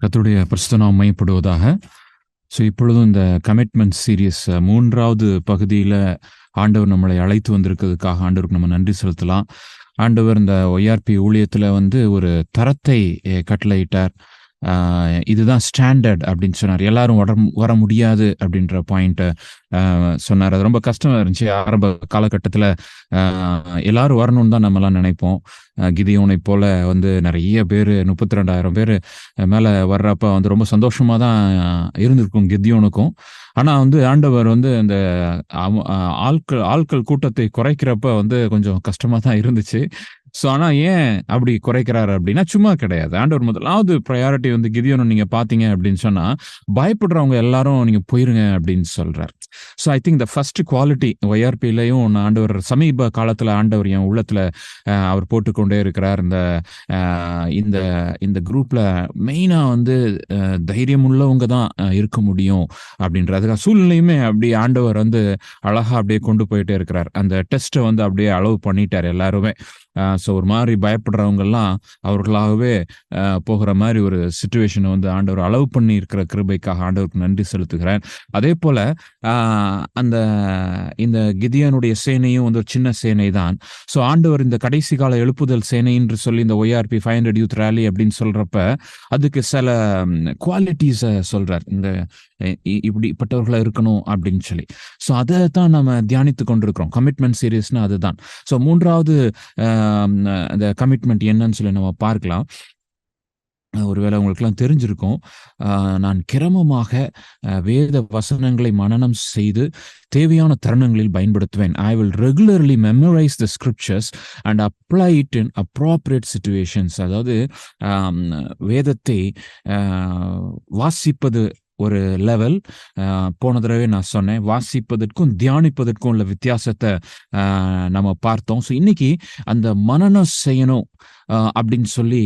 கர்த்தருடைய பரிசுத்த நாமம் மையப்படுவதாக. ஸோ இப்பொழுதும் இந்த கமிட்மெண்ட் சீரியஸ் 3வது பகுதியில் ஆண்டவர் நம்மளை அழைத்து வந்திருக்கிறதுக்காக ஆண்டவருக்கு நம்ம நன்றி செலுத்தலாம். ஆண்டவர் இந்த ஒய்ஆர்பி ஊழியத்தில் வந்து ஒரு தரத்தை கட்டளையிட்டார். இதுதான் ஸ்டாண்டர்ட் அப்படின்னு சொன்னார். எல்லாரும் வர முடியாது அப்படின்ற பாயிண்ட்டை சொன்னார். அது ரொம்ப கஷ்டமாக இருந்துச்சு. ஆரம்ப காலகட்டத்தில் எல்லாரும் வரணும்னு தான் நம்மலாம் நினைப்போம். கிதியோனை போல வந்து நிறைய பேர் 32,000 பேர் மேலே வர்றப்ப வந்து ரொம்ப சந்தோஷமாக தான் இருந்திருக்கும் கிதியோனுக்கும். ஆனால் வந்து ஆண்டவர் வந்து அந்த ஆட்கள் கூட்டத்தை குறைக்கிறப்ப வந்து கொஞ்சம் கஷ்டமாக தான் இருந்துச்சு. ஸோ ஆனால் ஏன் அப்படி குறைக்கிறாரு அப்படின்னா சும்மா கிடையாது. ஆண்டவர் முதலாவது ப்ரையாரிட்டி வந்து கிதியோனை நீங்கள் பார்த்தீங்க அப்படின்னு சொன்னால், பயப்படுறவங்க எல்லாரும் நீங்கள் போயிருங்க அப்படின்னு சொல்கிறார். So I think the first quality ஒய்ஆர்பிலையும் ஆண்டவர் சமீப காலத்தில் ஆண்டவர் என் உள்ளத்தில் அவர் போட்டுக்கொண்டே இருக்கிறார். இந்த இந்த குரூப்பில் மெயினாக வந்து தைரியம் உள்ளவங்க தான் இருக்க முடியும் அப்படின்றதுக்காக சூழ்நிலையுமே அப்படி ஆண்டவர் வந்து அழகாக அப்படியே கொண்டு போயிட்டே இருக்கிறார். அந்த டெஸ்ட்டை வந்து அப்படியே அளவு பண்ணிட்டார் எல்லாருமே. ஸோ ஒரு மாதிரி பயப்படுறவங்கெல்லாம் அவர்களாகவே போகிற மாதிரி ஒரு சிச்சுவேஷனை வந்து ஆண்டவர் அளவு பண்ணி இருக்கிற கிருபைக்காக ஆண்டவருக்கு நன்றி செலுத்துகிறேன். அதே போல் இந்த கிதியோனுடைய சேனையும் வந்து ஒரு சின்ன சேனை தான். ஸோ ஆண்டவர் இந்த கடைசி கால எழுப்புதல் சேனை என்று சொல்லி இந்த ஒய்ஆர்பி 500 யூத் ரேலி அப்படின்னு சொல்கிறப்ப அதுக்கு சில குவாலிட்டிஸை சொல்கிறார். இந்த இப்படிப்பட்டவர்களாக இருக்கணும் அப்படின்னு சொல்லி. ஸோ அதை தான் நம்ம தியானித்து கொண்டிருக்கிறோம். கமிட்மெண்ட் சீரியஸ்னா அதுதான். ஸோ 3வது அந்த கமிட்மெண்ட் என்னன்னு சொல்லி நம்ம பார்க்கலாம். ஒருவேளை உங்களுக்கெல்லாம் தெரிஞ்சிருக்கும். நான் கிரமமாக வேத வசனங்களை மனனம் செய்து தேவையான தருணங்களில் பயன்படுத்துவேன். I will regularly memorise the scriptures and apply it in appropriate situations. அதாவது வேதத்தை வாசிப்பது ஒரு லெவல். போன தடவை நான் சொன்னேன், வாசிப்பதற்கும் தியானிப்பதற்கும் உள்ள வித்தியாசத்தை நம்ம பார்த்தோம். ஸோ இன்னைக்கு அந்த மனனம் செய்யணும் அப்படின்னு சொல்லி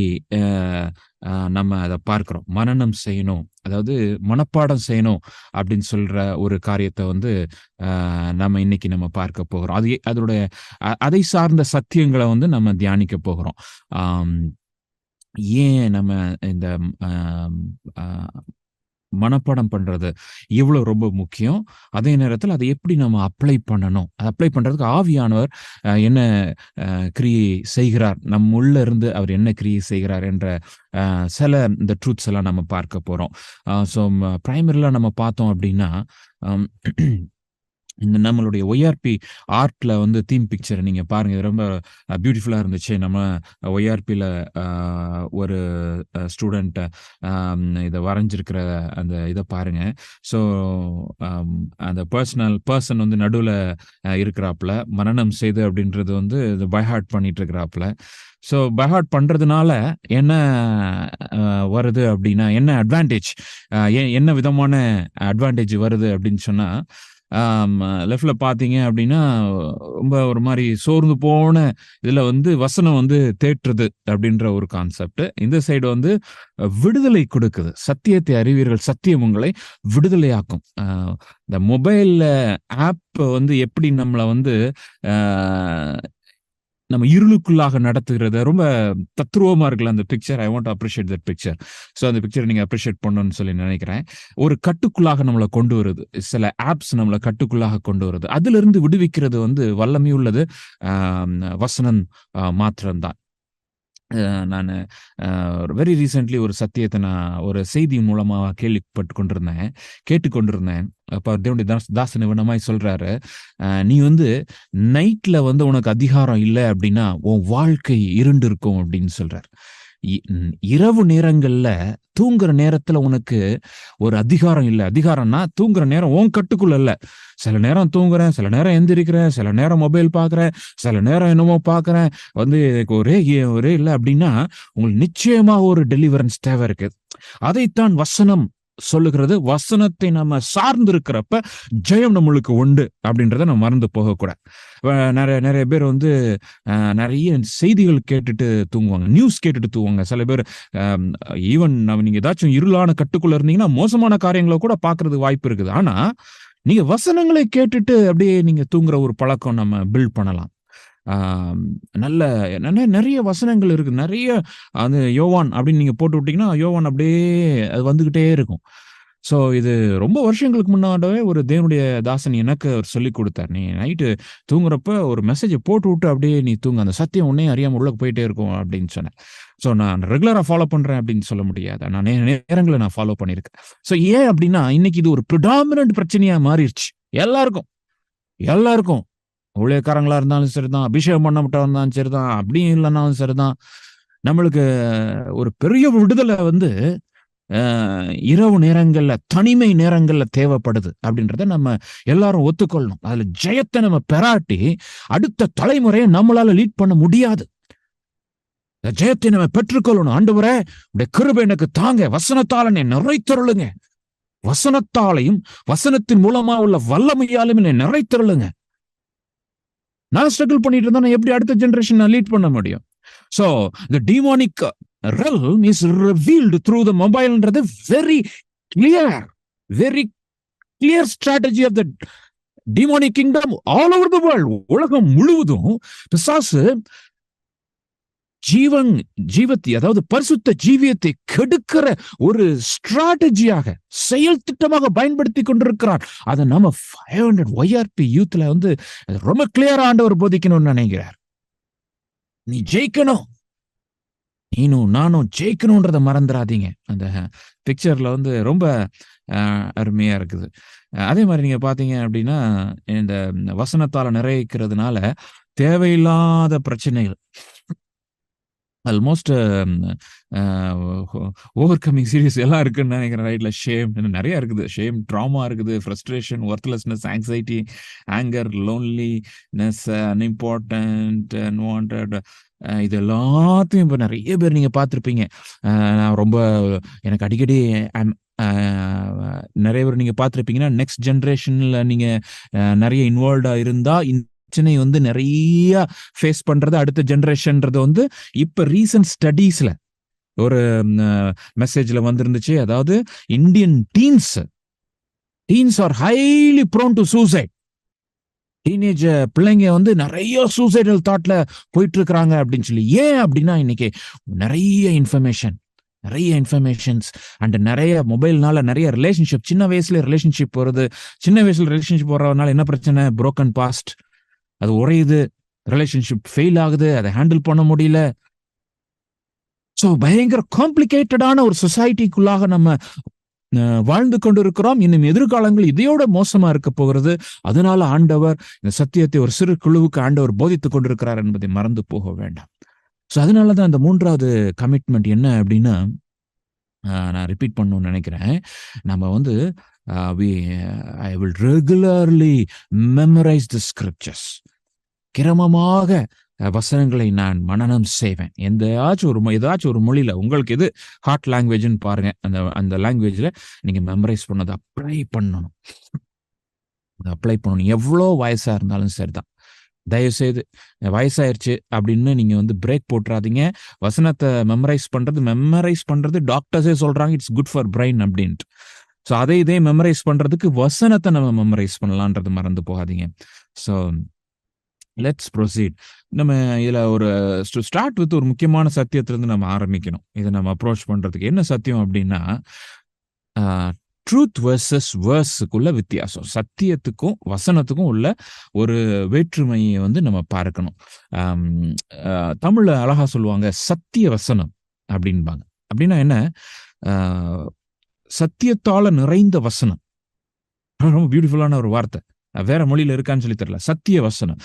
நம்ம அதை பார்க்கிறோம். மனனம் செய்யணும், அதாவது மனப்பாடம் செய்யணும் அப்படின்னு சொல்ற ஒரு காரியத்தை வந்து நம்ம இன்னைக்கு நம்ம பார்க்க போகிறோம். அதோடைய அதை சார்ந்த சத்தியங்களை வந்து நம்ம தியானிக்க போகிறோம். ஏன் நம்ம இந்த மனப்பாடம் பண்றது இவ்வளோ ரொம்ப முக்கியம், அதே நேரத்தில் அதை எப்படி நம்ம அப்ளை பண்ணணும், அப்ளை பண்றதுக்கு ஆவியானவர் என்ன கிரியை செய்கிறார், நம்ம உள்ள இருந்து அவர் என்ன கிரியை செய்கிறார் என்ற சில இந்த ட்ரூத்ஸ் எல்லாம் நம்ம பார்க்க போறோம். ஸோ பிரைமரிலாம் நம்ம பார்த்தோம் அப்படின்னா இந்த நம்மளுடைய ஒய்ஆர்பி ஆர்ட்ல வந்து தீம் பிக்சர் நீங்க பாருங்க, இது ரொம்ப பியூட்டிஃபுல்லா இருந்துச்சு. நம்ம ஒய்ஆர்பியில் ஒரு ஸ்டூடெண்ட் இதை வரைஞ்சிருக்கிற அந்த இதை பாருங்க. ஸோ அந்த பர்சன் வந்து நடுவில் இருக்கிறாப்புல, மனனம் செய்து அப்படின்றது வந்து பைஹார்ட் பண்ணிட்டு இருக்கிறாப்புல. ஸோ பைஹார்ட் பண்ணுறதுனால என்ன வருது அப்படின்னா, என்ன அட்வான்டேஜ், என்ன விதமான அட்வான்டேஜ் வருது அப்படின்னு சொன்னால், லெஃப்டில் பார்த்தீங்க அப்படின்னா ரொம்ப ஒரு மாதிரி சோர்ந்து போன இதில் வந்து வசனம் வந்து தேற்றுது அப்படின்ற ஒரு கான்செப்ட். இந்த சைடு வந்து விடுதலை கொடுக்குது. சத்தியத்தை அறிவீர்கள், சத்தியம் உங்களை விடுதலையாக்கும். இந்த மொபைல் ஆப் வந்து எப்படி நம்மளை வந்து நம்ம இருளுக்குள்ளாக நடத்துகிறது ரொம்ப தத்ரூபமா இருக்குல்ல அந்த picture. I want to appreciate that picture. So அந்த பிக்சரை நீங்க அப்ரிஷியேட் பண்ணணும்னு சொல்லி நினைக்கிறேன். ஒரு கட்டுக்குள்ளாக நம்மளை கொண்டு வருது, சில ஆப்ஸ் நம்மளை கட்டுக்குள்ளாக கொண்டு வருது. அதுல இருந்து விடுவிக்கிறது வந்து வல்லமை உள்ளது வசனம் மாத்திரம்தான். நான் வெரி ரீசென்ட்லி ஒரு சத்தியத்தை நான் ஒரு செய்தி மூலமாக கேட்டுக்கொண்டிருந்தேன். அப்போ தேவனுடைய தாசன் வினமாய் சொல்றாரு, நீ வந்து நைட்ல வந்து உனக்கு அதிகாரம் இல்லை அப்படின்னா உன் வாழ்க்கை இருண்டு இருக்கும் அப்படின்னு சொல்றாரு. இரவு நேரங்கள்ல தூங்குற நேரத்துல உனக்கு ஒரு அதிகாரம் இல்லை. அதிகாரம்னா தூங்குற நேரம் உன் கட்டுக்குள்ள இல்ல. சில நேரம் தூங்குறேன், சில நேரம் எந்திரிக்கிறேன், சில நேரம் மொபைல் பார்க்குறேன், சில நேரம் என்னமோ பார்க்குறேன், வந்து ஒரே இல்லை அப்படின்னா உங்களுக்கு நிச்சயமாக ஒரு டெலிவரன்ஸ் தேவை இருக்கு. அதைத்தான் வசனம் சொல்லுகிறது. வசனத்தை நம்ம சார்ந்து இருக்கிறப்ப ஜெயம் நம்மளுக்கு உண்டு அப்படின்றத நம்ம மறந்து போகக்கூடாது. நிறைய பேர் வந்து நிறைய செய்திகள் கேட்டுட்டு தூங்குவாங்க, நியூஸ் கேட்டுட்டு தூங்குவாங்க. சில பேர் ஈவன் நீங்க ஏதாச்சும் இருளான கட்டுக்குள்ள இருந்தீங்கன்னா மோசமான காரியங்களை கூட பார்க்கறதுக்கு வாய்ப்பு இருக்குது. ஆனா நீங்க வசனங்களை கேட்டுட்டு அப்படியே நீங்க தூங்குற ஒரு பழக்கம் நம்ம பில்ட் பண்ணலாம். நல்ல நிறைய வசனங்கள் இருக்கு. நிறைய அது யோவான் அப்படின்னு நீங்க போட்டு விட்டீங்கன்னா, யோவான் அப்படியே அது வந்துகிட்டே இருக்கும். ஸோ இது ரொம்ப வருஷங்களுக்கு முன்னாடவே ஒரு தேவனுடைய தாசன் எனக்கு அவர் சொல்லிக் கொடுத்தார். நீ நைட்டு தூங்குறப்ப ஒரு மெசேஜ போட்டு விட்டு அப்படியே நீ தூங்கு. அந்த சத்தியம் உன்னையும் அறியாம உள்ள போயிட்டே இருக்கும் அப்படின்னு சொன்னேன். ஸோ நான் ரெகுலரா ஃபாலோ பண்றேன் அப்படின்னு சொல்ல முடியாது. நான் நேரங்கள நான் ஃபாலோ பண்ணியிருக்கேன். ஸோ ஏன் அப்படின்னா, இன்னைக்கு இது ஒரு பிரிடாமினன்ட் பிரச்சனையா மாறிருச்சு. எல்லாருக்கும் எல்லாருக்கும். ஊழியக்காரங்களா இருந்தாலும் சரிதான், அபிஷேகம் பண்ணப்பட்டவா இருந்தாலும் சரிதான், அப்படியும் இல்லைன்னாலும் சரிதான். நம்மளுக்கு ஒரு பெரிய விடுதலை வந்து இரவு நேரங்கள்ல, தனிமை நேரங்கள்ல தேவைப்படுது அப்படின்றத நம்ம எல்லாரும் ஒத்துக்கொள்ளணும். அதுல ஜெயத்தை நம்ம பெறாட்டி, அடுத்த தலைமுறையை நம்மளால லீட் பண்ண முடியாது. ஜெயத்தை நம்ம பெற்றுக்கொள்ளணும். ஆண்டவரே, உடைய கிருபை எனக்கு தாங்க, வசனத்தால் என்னை நிறைத்தருளுங்க. வசனத்தாலையும் வசனத்தின் மூலமா உள்ள வல்லமையாலும் என்னை நிறைத்தருளுங்க. நான் ஸ்ட்ரகிள் பண்ணிட்டு இருந்தா நான் எப்படி அடுத்த ஜெனரேஷன் நான் லீட் பண்ண முடியும்? So the demonic realm is revealed through the mobile ன்றது very clear strategy of the demonic kingdom all over the world. உலகம் முழுவதும் பிசாசு அதாவது பரிசுத்த ஜீவியத்தை கெடுக்கிற ஒரு ஸ்ட்ராட்டஜியாக செயல் திட்டமாக பயன்படுத்தி கொண்டிருக்கிறார். அதை நம்ம 500 YRP யூத்ல வந்து ரொம்ப கிளியரா ஆண்டவர் போதிக்கணும்னு நினைக்கிறார். நீ ஜெயிக்கணும், நீனும் நானும் ஜெயிக்கணும்ன்றத மறந்துடாதீங்க. அந்த பிக்சர்ல வந்து ரொம்ப அருமையா இருக்குது. அதே மாதிரி நீங்க பாத்தீங்க அப்படின்னா, இந்த வசனத்தால நிறைவேக்கிறதுனால தேவையில்லாத பிரச்சனைகள் ஆல்மோஸ்ட் ஓவர் கமிங் சீரியஸ் எல்லாம் இருக்குன்னு நினைக்கிறேன். ரைட்ல ஷேம் நிறைய இருக்குது. ஷேம், ட்ராமா இருக்குது, frustration, worthlessness, anxiety, anger, loneliness, unimportant, unwanted, இது எல்லாத்தையும் இப்போ நிறைய பேர் நீங்க பார்த்துருப்பீங்க. நான் ரொம்ப எனக்கு அடிக்கடி நிறைய பேர் நீங்க பார்த்துருப்பீங்கன்னா, நெக்ஸ்ட் ஜென்ரேஷன்ல நீங்க நிறைய இன்வால்வ்டா இருந்தா பிரச்சனை வந்து நிறைய ஃபேஸ் பண்றது அடுத்த ஜெனரேஷன்ன்றது வந்து இப்ப ரீசன்ட் ஸ்டடீஸ்ல ஒரு மெசேஜ்ல வந்திருந்துச்சு. அதாவது Indian teens are highly prone to suicide. Teenage பிள்ளைங்க வந்து நிறைய சூசைடல் தாட்ல போயிட்டு இருக்கிறாங்க அப்படின்னு சொல்லி. ஏன் அப்படின்னா, இன்னைக்கு நிறைய இன்ஃபர்மேஷன்ஸ் அண்ட் நிறைய மொபைல்னால நிறைய ரிலேஷன்ஷிப், சின்ன வயசுல ரிலேஷன்ஷிப் வர்றதுனால என்ன பிரச்சனை? புரோக்கன் பாஸ்ட், அது உறையுது, ரிலேஷன்ஷிப் ஃபெயில் ஆகுது, அதை ஹேண்டில் பண்ண முடியல. ஸோ பயங்கர காம்ப்ளிகேட்டடான ஒரு சொசைட்டிக்குள்ளாக நம்ம வாழ்ந்து கொண்டிருக்கிறோம். இன்னும் எதிர்காலங்கள் இதையோட மோசமா இருக்க போகிறது. அதனால ஆண்டவர் இந்த சத்தியத்தை ஒரு சிறு குழுவுக்கு ஆண்டவர் போதித்துக் கொண்டிருக்கிறார் என்பதை மறந்து போக வேண்டாம். ஸோ அதனாலதான் அந்த 3வது கமிட்மெண்ட் என்ன அப்படின்னா, நான் ரிப்பீட் பண்ணணும்னு நினைக்கிறேன். நம்ம வந்து I will regularly memorize the scriptures. கிரமமாக வசனங்களை நான் மனனம் செய்வேன். ஏதாச்சும் ஒரு மொழியில உங்களுக்கு எது ஹார்ட் லாங்குவேஜ்னு பாருங்க. அந்த லாங்குவேஜ்ல நீங்க மெமரைஸ் பண்ணதை அப்ளை பண்ணணும். எவ்வளோ வயசா இருந்தாலும் சரிதான். தயவு செய்து வயசாயிருச்சு அப்படின்னு நீங்க வந்து பிரேக் போட்டுறாதீங்க. வசனத்தை மெமரைஸ் பண்றது டாக்டர்ஸே சொல்றாங்க இட்ஸ் குட் ஃபார் பிரெயின் அப்படின்ட்டு. ஸோ இதே மெமரைஸ் பண்றதுக்கு வசனத்தை நம்ம மெமரைஸ் பண்ணலான்றது மறந்து போகாதீங்க. So let's proceed. நம்ம இதுல ஒரு ஸ்டார்ட் வித் ஒரு முக்கியமான சத்தியத்திலிருந்து நம்ம ஆரம்பிக்கணும். இதை நம்ம அப்ரோச் பண்றதுக்கு என்ன சத்தியம் அப்படின்னா, ட்ரூத் வர்சஸ் வேர்ஸுக்குள்ள வித்தியாசம், சத்தியத்துக்கும் வசனத்துக்கும் உள்ள ஒரு வேற்றுமையை வந்து நம்ம பார்க்கணும். தமிழ்ல அழகா சொல்லுவாங்க சத்திய வசனம் அப்படின்பாங்க. அப்படின்னா என்ன? சத்தியத்தால நிறைந்த வசனம். ரொம்ப பியூட்டிஃபுல்லான ஒரு வார்த்தை. வேற மொழியில இருக்கான்னு சொல்லி தெரியல. சத்திய வசனம்,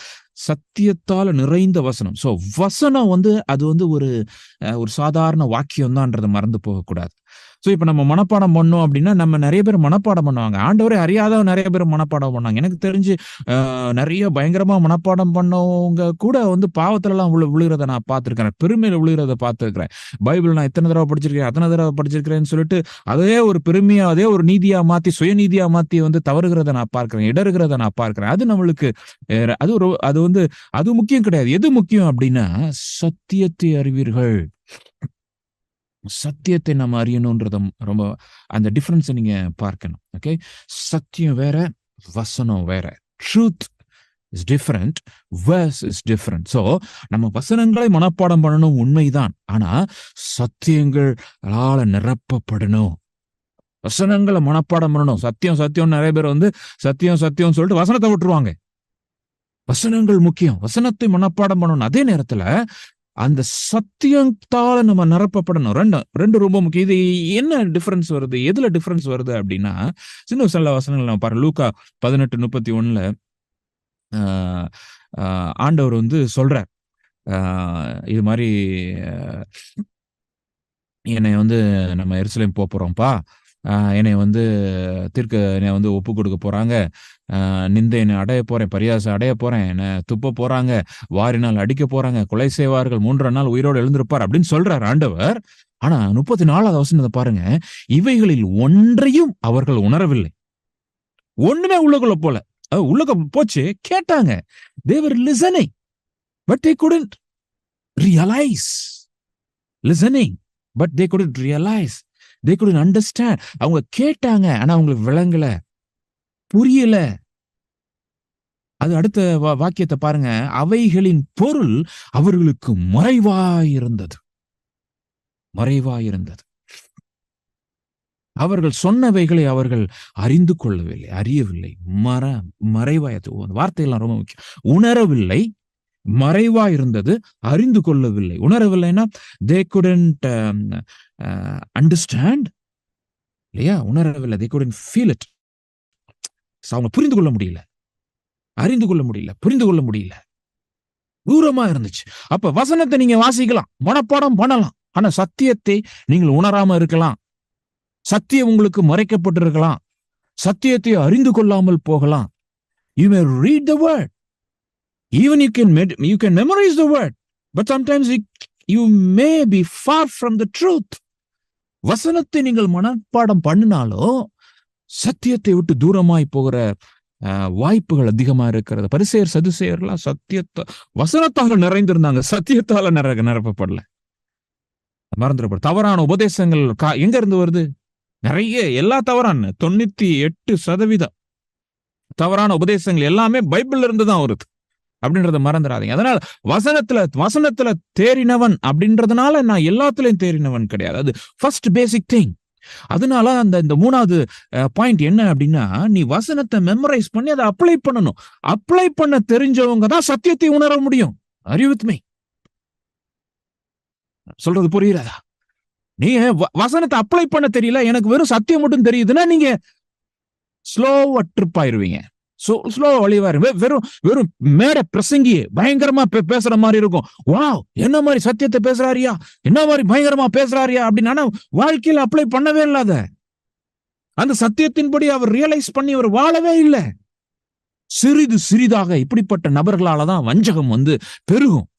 சத்தியத்தால நிறைந்த வசனம். ஸோ வசனம் வந்து அது வந்து ஒரு சாதாரண வாக்கியம் தான்ன்றதை மறந்து போகக்கூடாது. ஸோ இப்போ நம்ம மனப்பாடம் பண்ணோம் அப்படின்னா, நம்ம நிறைய பேர் மனப்பாடம் பண்ணுவாங்க. ஆண்டவரே அறியாத நிறைய பேர் மனப்பாடம் பண்ணாங்க. எனக்கு தெரிஞ்சு நிறைய பயங்கரமா மனப்பாடம் பண்ணவங்க கூட வந்து பாவத்துலலாம் விழுகிறத நான் பார்த்துருக்கிறேன், பெருமையில விழுகிறத பார்த்துருக்கிறேன். பைபிள் நான் இத்தனை தடவை படிச்சிருக்கேன், அத்தனை தடவை படிச்சிருக்கிறேன்னு சொல்லிட்டு அதே ஒரு பெருமையா, அதே ஒரு நீதியா மாத்தி, சுயநீதியா மாத்தி வந்து தவறுகிறத நான் பார்க்கிறேன், இடறுகிறத நான் பார்க்கிறேன். அது நம்மளுக்கு அது முக்கியம் கிடையாது. எது முக்கியம் அப்படின்னா, சத்தியத்தை அறிவீர்கள். சத்தியத்தை நம்ம அறியணும்ன்றத ரொம்ப அந்த டிஃபரன்ஸை நீங்க பார்க்கணும். ஓகே, சத்தியம் வேற, வசனம் வேற. Truth is different, verse is different. So நம்ம வசனங்களை மனப்பாடம் பண்ணணும் உண்மைதான், ஆனா சத்தியங்களால நிரப்பப்படணும். வசனங்களை மனப்பாடம் பண்ணணும். சத்தியம் சத்தியம் நிறைய பேர் வந்து சத்தியம் சத்தியம் சொல்லிட்டு வசனத்தை விட்டுருவாங்க. வசனங்கள் முக்கியம், வசனத்தை மனப்பாடம் பண்ணணும். அதே நேரத்துல அந்த சத்தியத்தால நம்ம நிரப்பப்படணும். ரெண்டு ரொம்ப முக்கியம். இது என்ன டிஃபரன்ஸ் வருது, எதுல டிஃபரன்ஸ் வருது அப்படின்னா, சின்ன சில வசனங்கள் நம்ம பாருங்க. லூக்கா 18:31 ஆண்டவர் வந்து சொல்றார், இது மாதிரி என்னை வந்து நம்ம எருசலேம் போறோம்ப்பா, என்னை வந்து என்னை வந்து ஒப்பு கொடுக்க போறாங்க, நிந்தை என்னை அடைய போறேன், பரியாசம் அடைய போறேன், என்னை துப்ப போறாங்க, வாரினால் அடிக்க போறாங்க, கொலை செய்வார்கள், 3 நாள் உயிரோடு எழுந்திருப்பார் அப்படின்னு சொல்றார் ஆண்டவர். ஆனா 34வது வசனத்தை பாருங்க, இவைகளில் ஒன்றையும் அவர்கள் உணரவில்லை. ஒண்ணுமே உள்ளுக்குள்ள போல, உள்ளுக்க போச்சு, கேட்டாங்க. they were listening but they couldn't realize. listening but they couldn't realize, they couldn't understand. அவங்க கேட்டாங்க, ஆனா அவங்களுக்கு விளங்கல, புரியல. அது அடுத்த வாக்கியத்தை பாருங்க, அவைகளின் பொருள் அவர்களுக்கு மறைவாயிருந்தது. மறைவாயிருந்தது. அவர்கள் சொன்னவைகளை அவர்கள் அறிந்து கொள்ளவில்லை, அறியவில்லை. மறைவாயது வார்த்தையெல்லாம் ரொம்ப முக்கியம். உணரவில்லை, மறைவா இருந்தது, அறிந்து கொள்ளவில்லை. உணரவில்லைன்னா they couldn't understand, இல்லையா? உணரவில்லை, they couldn't feel it. அவங்க புரிந்து கொள்ள முடியல, அறிந்து கொள்ள முடியல, புரிந்து கொள்ள முடியல, தூரமா இருந்துச்சு. அப்ப வசனத்தை நீங்க வாசிக்கலாம், மனப்பாடம் பண்ணலாம், ஆனா சத்தியத்தை நீங்கள் உணராம இருக்கலாம். சத்தியம் உங்களுக்கு மறைக்கப்பட்டிருக்கலாம், சத்தியத்தை அறிந்து கொள்ளாமல் போகலாம். You may read the word, even you can memorize the word, but sometimes you may be far from the truth. வசனத்தை நீங்கள் மனப்பாடம் பண்ணினாலும் சத்தியத்தை விட்டு தூரமாய் போகிற வாய்ப்புகள் அதிகமா இருக்கிறது. பரிசேயர் சதுசேயர்லாம் வசனத்தால நிறைந்திருந்தாங்க, சத்தியத்தால நிரப்பப்படல. மறந்துடப்பட தவறான உபதேசங்கள் எங்க இருந்து வருது? நிறைய, எல்லா தவறான 98% தவறான உபதேசங்கள் எல்லாமே பைபிள்ல இருந்து தான் வருது அப்படின்றத மறந்துடாதீங்க. அதனால வசனத்துல தேறினவன் அப்படின்றதுனால நான் எல்லாத்துலயும் தேறினவன் கிடையாது. அது ஃபர்ஸ்ட் பேசிக் திங். அதனால இந்த 3வது பாயிண்ட் என்ன அப்படின்னா, நீ வசனத்தை மெமரைஸ் பண்ணி அதை அப்ளை பண்ணணும். அப்ளை பண்ண தெரிஞ்சவங்க தான் சத்தியத்தை உணர முடியும். Are you with me? சொல்றது புரியுறதா? நீங்க வசனத்தை அப்ளை பண்ண தெரியல, எனக்கு வெறும் சத்தியம் மட்டும் தெரியுதுன்னா நீங்க ஸ்லோவா ட்ரிப் ஆயிருவீங்க, ஸ்லோவா வழிவாரு. வெறும் மேட பிரசங்கி பயங்கரமா பேசுற மாதிரி இருக்கும். வாவ், என்ன மாதிரி சத்தியத்தை பேசுறாரியா, என்ன மாதிரி பயங்கரமா பேசுறாரியா அப்படின்னு. வாழ்க்கையில அப்ளை பண்ணவே இல்லாத, அந்த சத்தியத்தின்படி அவர் ரியலைஸ் பண்ணி அவர் வாழவே இல்லை. சிறிது சிறிதாக இப்படிப்பட்ட நபர்களாலதான் வஞ்சகம் வந்து பெருகும்.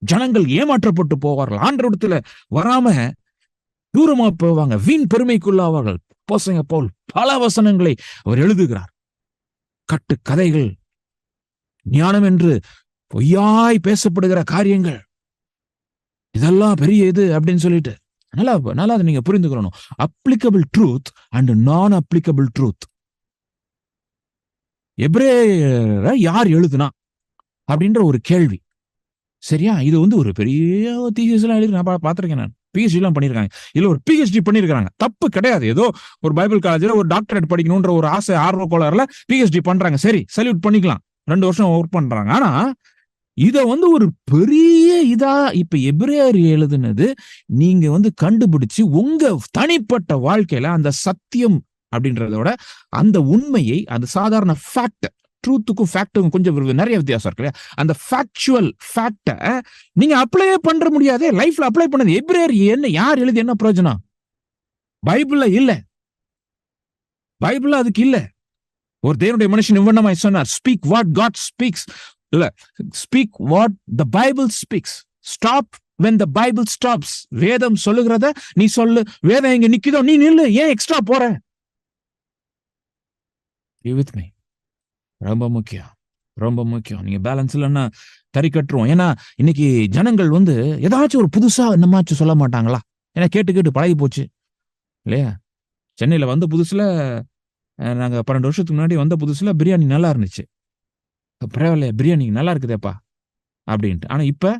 ஜனங்கள் ஏமாற்றப்பட்டு போவார்கள், ஆண்டவரிடத்துல வராம தூரமா போவாங்க, வீண் பெருமைக்குள்ளாவார்கள். போசங்க போல் பல வசனங்களை அவர் எழுதுகிறார். கட்டு கதைகள், ஞானம் என்று பொய்யாய் பேசப்படுகிற காரியங்கள், இதெல்லாம் பெரிய இது அப்படின்னு சொல்லிட்டு நல்லா அதை நீங்க புரிந்துக்கணும். அப்ளிகபிள் ட்ரூத் அண்ட் நான் அப்ளிகபிள் ட்ரூத். எபிரேயரை யார் எழுதுனா அப்படின்ற ஒரு கேள்வி, சரியா? இது வந்து ஒரு பெரிய தீசிஸ் எல்லாம் எழுதி நான் பார்த்திருக்கேன். நான் பிஹெச்டி எல்லாம் பண்ணிருக்காங்க, இல்ல ஒரு பிஹெச்டி பண்ணிருக்காங்க. தப்பு கிடையாது. ஏதோ ஒரு பைபிள் காலேஜ்ல ஒரு டாக்டரேட் படிக்கணும்ன்ற ஒரு ஆசை, ஆர்வ கோளாறுல பிஹெச்டி பண்றாங்க. சரி, சல்யூட் பண்ணிக்கலாம், 2 வருஷம் ஒர்க் பண்றாங்க. ஆனா இத வந்து ஒரு பெரிய இதா இப்ப எபிரேயர் எழுதுனது நீங்க வந்து கண்டுபிடிச்சு உங்க தனிப்பட்ட வாழ்க்கையில அந்த சத்தியம் அப்படின்றதோட அந்த உண்மையை, அந்த சாதாரண ஃபேக்ட், ட்ரூத்துக்கும் ஃபேக்டுக்கும் கொஞ்சம் நிறைய வித்தியாசம் இருக்கு. அந்த ஃபேக்சுவல் ஃபேக்ட நீங்க அப்ளை பண்ற முடியாதே, லைஃப்ல அப்ளை பண்ணது. எபிரேயர் என்ன, யார் எழுதி என்ன பிரயோஜனம்? பைபிள்ல இல்ல, பைபிள்ல அதுக்கு இல்ல. ஒரு தேவனுடைய மனுஷன் இவ்வண்ணமாய் சொன்னார், ஸ்பீக் வாட் காட் ஸ்பீக்ஸ், இல்ல speak what the Bible speaks, stop when the bible stops. வேதம் சொல்லுகிறத நீ சொல்லு, வேதம் எங்க நிக்குதோ நீ நில்லு, ஏன் எக்ஸ்ட்ரா போற? You with me? ரொம்ப முக்கியம், ரொம்ப முக்கியம். நீங்க பேலன்ஸ் இல்லைன்னா தறி கட்டுருவோம். ஏன்னா இன்னைக்கு ஜனங்கள் வந்து ஏதாச்சும் ஒரு புதுசா என்னமாச்சும் சொல்ல மாட்டாங்களா? ஏன்னா கேட்டு பழகி போச்சு இல்லையா? சென்னையில வந்த புதுசுல நாங்க 12 வருஷத்துக்கு முன்னாடி வந்த புதுசுல பிரியாணி நல்லா இருந்துச்சு. பரவாயில்ல, பிரியாணி நல்லா இருக்குதேப்பா அப்படின்ட்டு. ஆனா இப்ப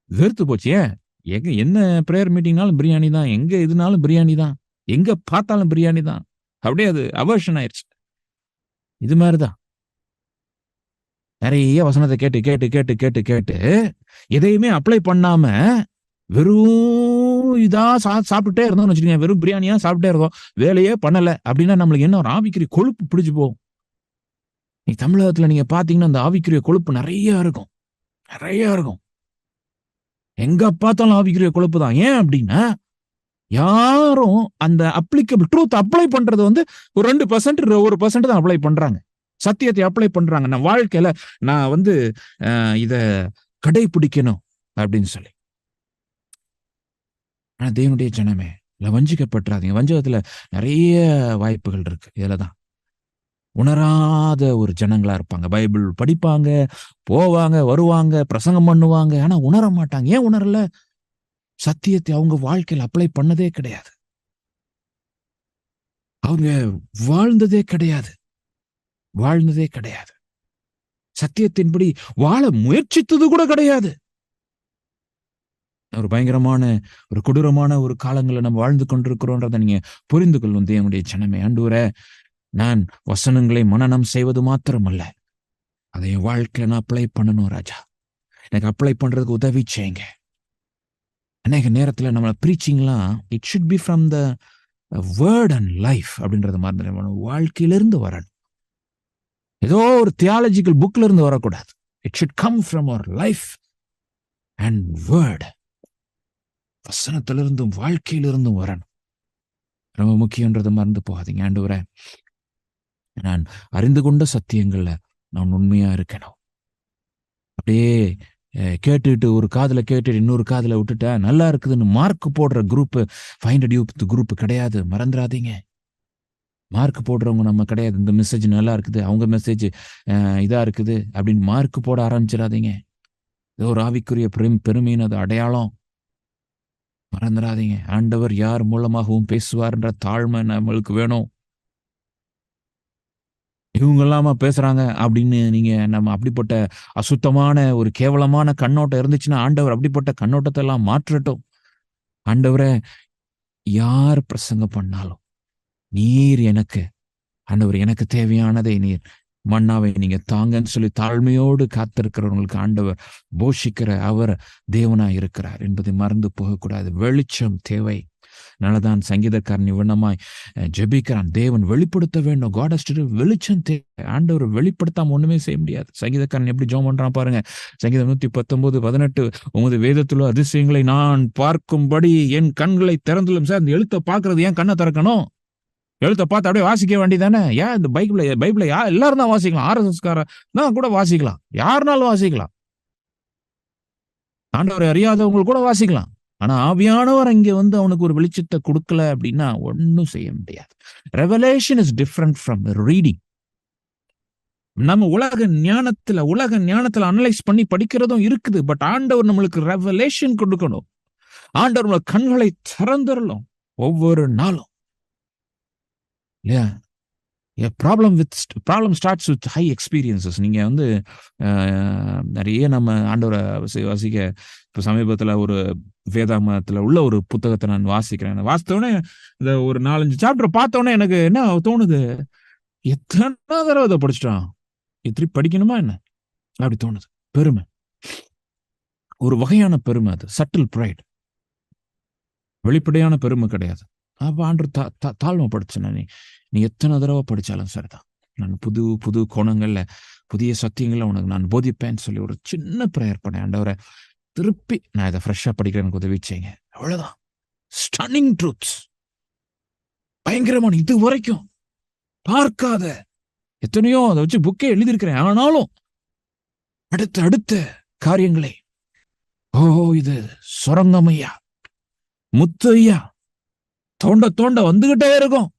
வெறுத்து போச்சு. ஏன்? எங்க என்ன பிரேயர் மீட்டிங்னாலும் பிரியாணி தான். எங்க இதுனாலும் பிரியாணி தான். எங்க பார்த்தாலும் பிரியாணி தான். அப்படியே அது அவர்ஷன் ஆயிருச்சு. இது மாரி தான். நெறைய வசனத்த கேட்டு, கேட்டு, கேட்டு, கேட்டு, கேட்டு எதையுமே அப்ளை பண்ணாம வெறும் இதா சாப்பிட்டுட்டே இருந்தோம்னு வச்சுக்கோங்க. வெறும் பிரியாணியா சாப்பிட்டே இருந்தோம். வேலையே பண்ணல அப்படின்னா நம்மளுக்கு என்ன ஒரு ஆவிக்குரிய கொழுப்பு பிடிச்சு போகும். தமிழகத்துல நீங்க பார்த்தீங்கன்னா, அந்த ஆவிக்குரிய கொழுப்பு நெறைய இருக்கும். நெறைய இருக்கும். எங்க பார்த்தாலும் ஆவிக்குரிய கொழுப்பு தான். ஏன் அப்படின்னா, யாரும் அந்த அப்ளிகபிள் ட்ரூத் அப்ளை பண்றது வந்து ஒரு 2% 1% தான் அப்ளை பண்றாங்க. சத்தியத்தை அப்ளை பண்றாங்க. நான் வாழ்க்கையில நான் வந்து இத கடைபிடிக்கணும் அப்படின்னு சொல்லி. ஆனா தேவனுடைய ஜனமே, இதுல வஞ்சிக்கப்பட்டுறாதீங்க. வஞ்சகத்துல நெறைய வாய்ப்புகள் இருக்கு. இதுல தான். உணராத ஒரு ஜனங்களா இருப்பாங்க. பைபிள் படிப்பாங்க, போவாங்க, வருவாங்க, பிரசங்கம் பண்ணுவாங்க. ஆனா உணர மாட்டாங்க. ஏன் உணரல? சத்தியத்தை அவங்க வாழ்க்கையில அப்ளை பண்ணதே கிடையாது. அவங்க வாழ்ந்ததே கிடையாது. வாழ்ந்ததே கிடையாது. சத்தியத்தின்படி வாழ முயற்சித்தது கூட கிடையாது. ஒரு பயங்கரமான, ஒரு கொடூரமான ஒரு காலங்கள்ல நம்ம வாழ்ந்து கொண்டிருக்கிறோம்ன்றத நீங்க புரிந்து கொள்ளும் தேவனுடைய ஜனமே. ஆண்டவரே, நான் வசனங்களை மனனம் செய்வது மாத்திரமல்ல, அதை என் வாழ்க்கையில நான் அப்ளை பண்ணணும் ராஜா. எனக்கு அப்ளை பண்றதுக்கு உதவி செய்யுங்க. அநேக நேரத்துல நம்ம பிரீச்சிங்லாம் it should be from the word and life அப்படின்றத மறந்துடணும். வாழ்க்கையிலிருந்து வரணும். ஏதோ ஒரு தியாலஜிக்கல் புக்ல இருந்து வரக்கூடாது. It should come from our life and word. வசனத்திலிருந்தும் வாழ்க்கையிலிருந்தும் வரணும். ரொம்ப முக்கியன்றதை மறந்து போகாதீங்க. ஆண்டவரே, நான் அறிந்து கொண்ட சத்தியங்கள்ல நான் உண்மையா இருக்கணும். அப்படியே கேட்டுட்டு ஒரு காதுல கேட்டுட்டு இன்னொரு காதுல விட்டுட்டா நல்லா இருக்குதுன்னு மார்க் போடுற குரூப் ஃபைண்ட் யூத் குரூப் கிடையாது. மறந்துடாதீங்க. மார்க் போடுறவங்க நம்ம கிடையாது. இந்த மெசேஜ் நல்லா இருக்குது, அவங்க மெசேஜ் இதா இருக்குது அப்படின்னு மார்க் போட ஆரம்பிச்சிடாதீங்க. ஏதோ ஒரு ஆவிக்குரிய பெருமையின் அது அடையாளம். மறந்துடாதீங்க. ஆண்டவர் யார் மூலமாகவும் பேசுவார்ன்ற தாழ்மை நம்மளுக்கு வேணும். இவங்க எல்லாமா பேசுறாங்க அப்படின்னு நீங்க நம்ம அப்படிப்பட்ட அசுத்தமான ஒரு கேவலமான கண்ணோட்டம் இருந்துச்சுன்னா ஆண்டவர் அப்படிப்பட்ட கண்ணோட்டத்தை எல்லாம் மாற்றட்டும். ஆண்டவரே, யார் பிரசங்கம் பண்ணாலும் நீர் எனக்கு ஆண்டவர் எனக்கு தேவையானதை நீர் மன்னாவை நீங்க தாங்கன்னு சொல்லி தாழ்மையோடு காத்திருக்கிறவங்களுக்கு ஆண்டவர் போஷிக்கிற அவர் தேவனா இருக்கிறார் என்பதை மறந்து போகக்கூடாது. வெளிச்சம் தேவை. அதனாலதான் சங்கீதக்காரன் இவ்வண்ணமாய் ஜெபிக்கிறான். தேவன் வெளிப்படுத்த வேண்டும். God has to do. வெளிச்சம் தேவை. ஆண்டவர் வெளிப்படுத்தாம ஒண்ணுமே செய்ய முடியாது. சங்கீதக்காரன் எப்படி ஜெபம் பண்றான் பாருங்க. சங்கீதம் 119:18 உமது வேதத்திலோ அதிசயங்களை நான் பார்க்கும்படி என் கண்களை திறந்துள்ளும். சார், இந்த எழுத்தை பார்க்கறது ஏன் கண்ணை திறக்கணும்? எழுத்தை பார்த்து அப்படியே வாசிக்க வேண்டியதானே? ஏன் இந்த பைபிளை எல்லாரும் தான் வாசிக்கலாம். RSS தான் கூட வாசிக்கலாம். யாருனாலும் வாசிக்கலாம். ஆண்டவரை அறியாதவங்க கூட வாசிக்கலாம். ஆனா ஆவியானவர் அங்கே வந்து அவனுக்கு ஒரு வெளிச்சத்தை கொடுக்கல அப்படின்னா ஒன்னும் செய்ய முடியாது. Revelation is different from reading. நம்ம உலக ஞானத்துல அனலைஸ் பண்ணி படிக்கிறதும் இருக்குது. பட் ஆண்டவர் நம்மளுக்கு ரெவலேஷன் கொடுக்கணும். ஆண்டவர் நம்ம கண்களை திறந்துடணும் ஒவ்வொரு நாளும். இல்லையா? Problem starts with high experiences. நீங்க வந்து நிறைய நம்ம ஆண்டவரை வாசிக்க இப்போ சமீபத்தில் ஒரு வேதாகமத்தில் உள்ள ஒரு புத்தகத்தை நான் வாசிக்கிறேன். வாசித்தோடனே இந்த ஒரு 4-5 சாப்டர் பார்த்தோன்னே எனக்கு என்ன தோணுது, எத்தனை தடவை இதை படிச்சிட்டான், திருப்பி படிக்கணுமா என்ன அப்படி தோணுது. பெருமை, ஒரு வகையான பெருமை. அது சட்டில் ப்ரைட், வெளிப்படையான பெருமை கிடையாது. அப்ப ஆண்டு தாழ்மைப்படுத்தின நீ எத்தனை தடவை படிச்சாலும் சரிதான், நான் புது புது கோணங்கள்ல புதிய சத்தியங்களை உனக்கு நான் போதிப்பேன்னு சொல்லி ஒரு சின்ன ப்ரேயர் பண்ணேன். ஆண்டவரை, திருப்பி நான் இதை ஃப்ரெஷ்ஷா படிக்கிறேன் உதவி செய்யுங்க. அவ்வளவுதான். ஸ்டன்னிங் ட்ரூத்ஸ், பயங்கரமான, இது வரைக்கும் பார்க்காத எத்தனையோ அதை வச்சு புக்கே எழுதியிருக்கிறேன். ஆனாலும் அடுத்த காரியங்களை, இது சுரங்கம் ஐயா, முத்து ஐயா, தோண்ட வந்துகிட்டே இருக்கும்.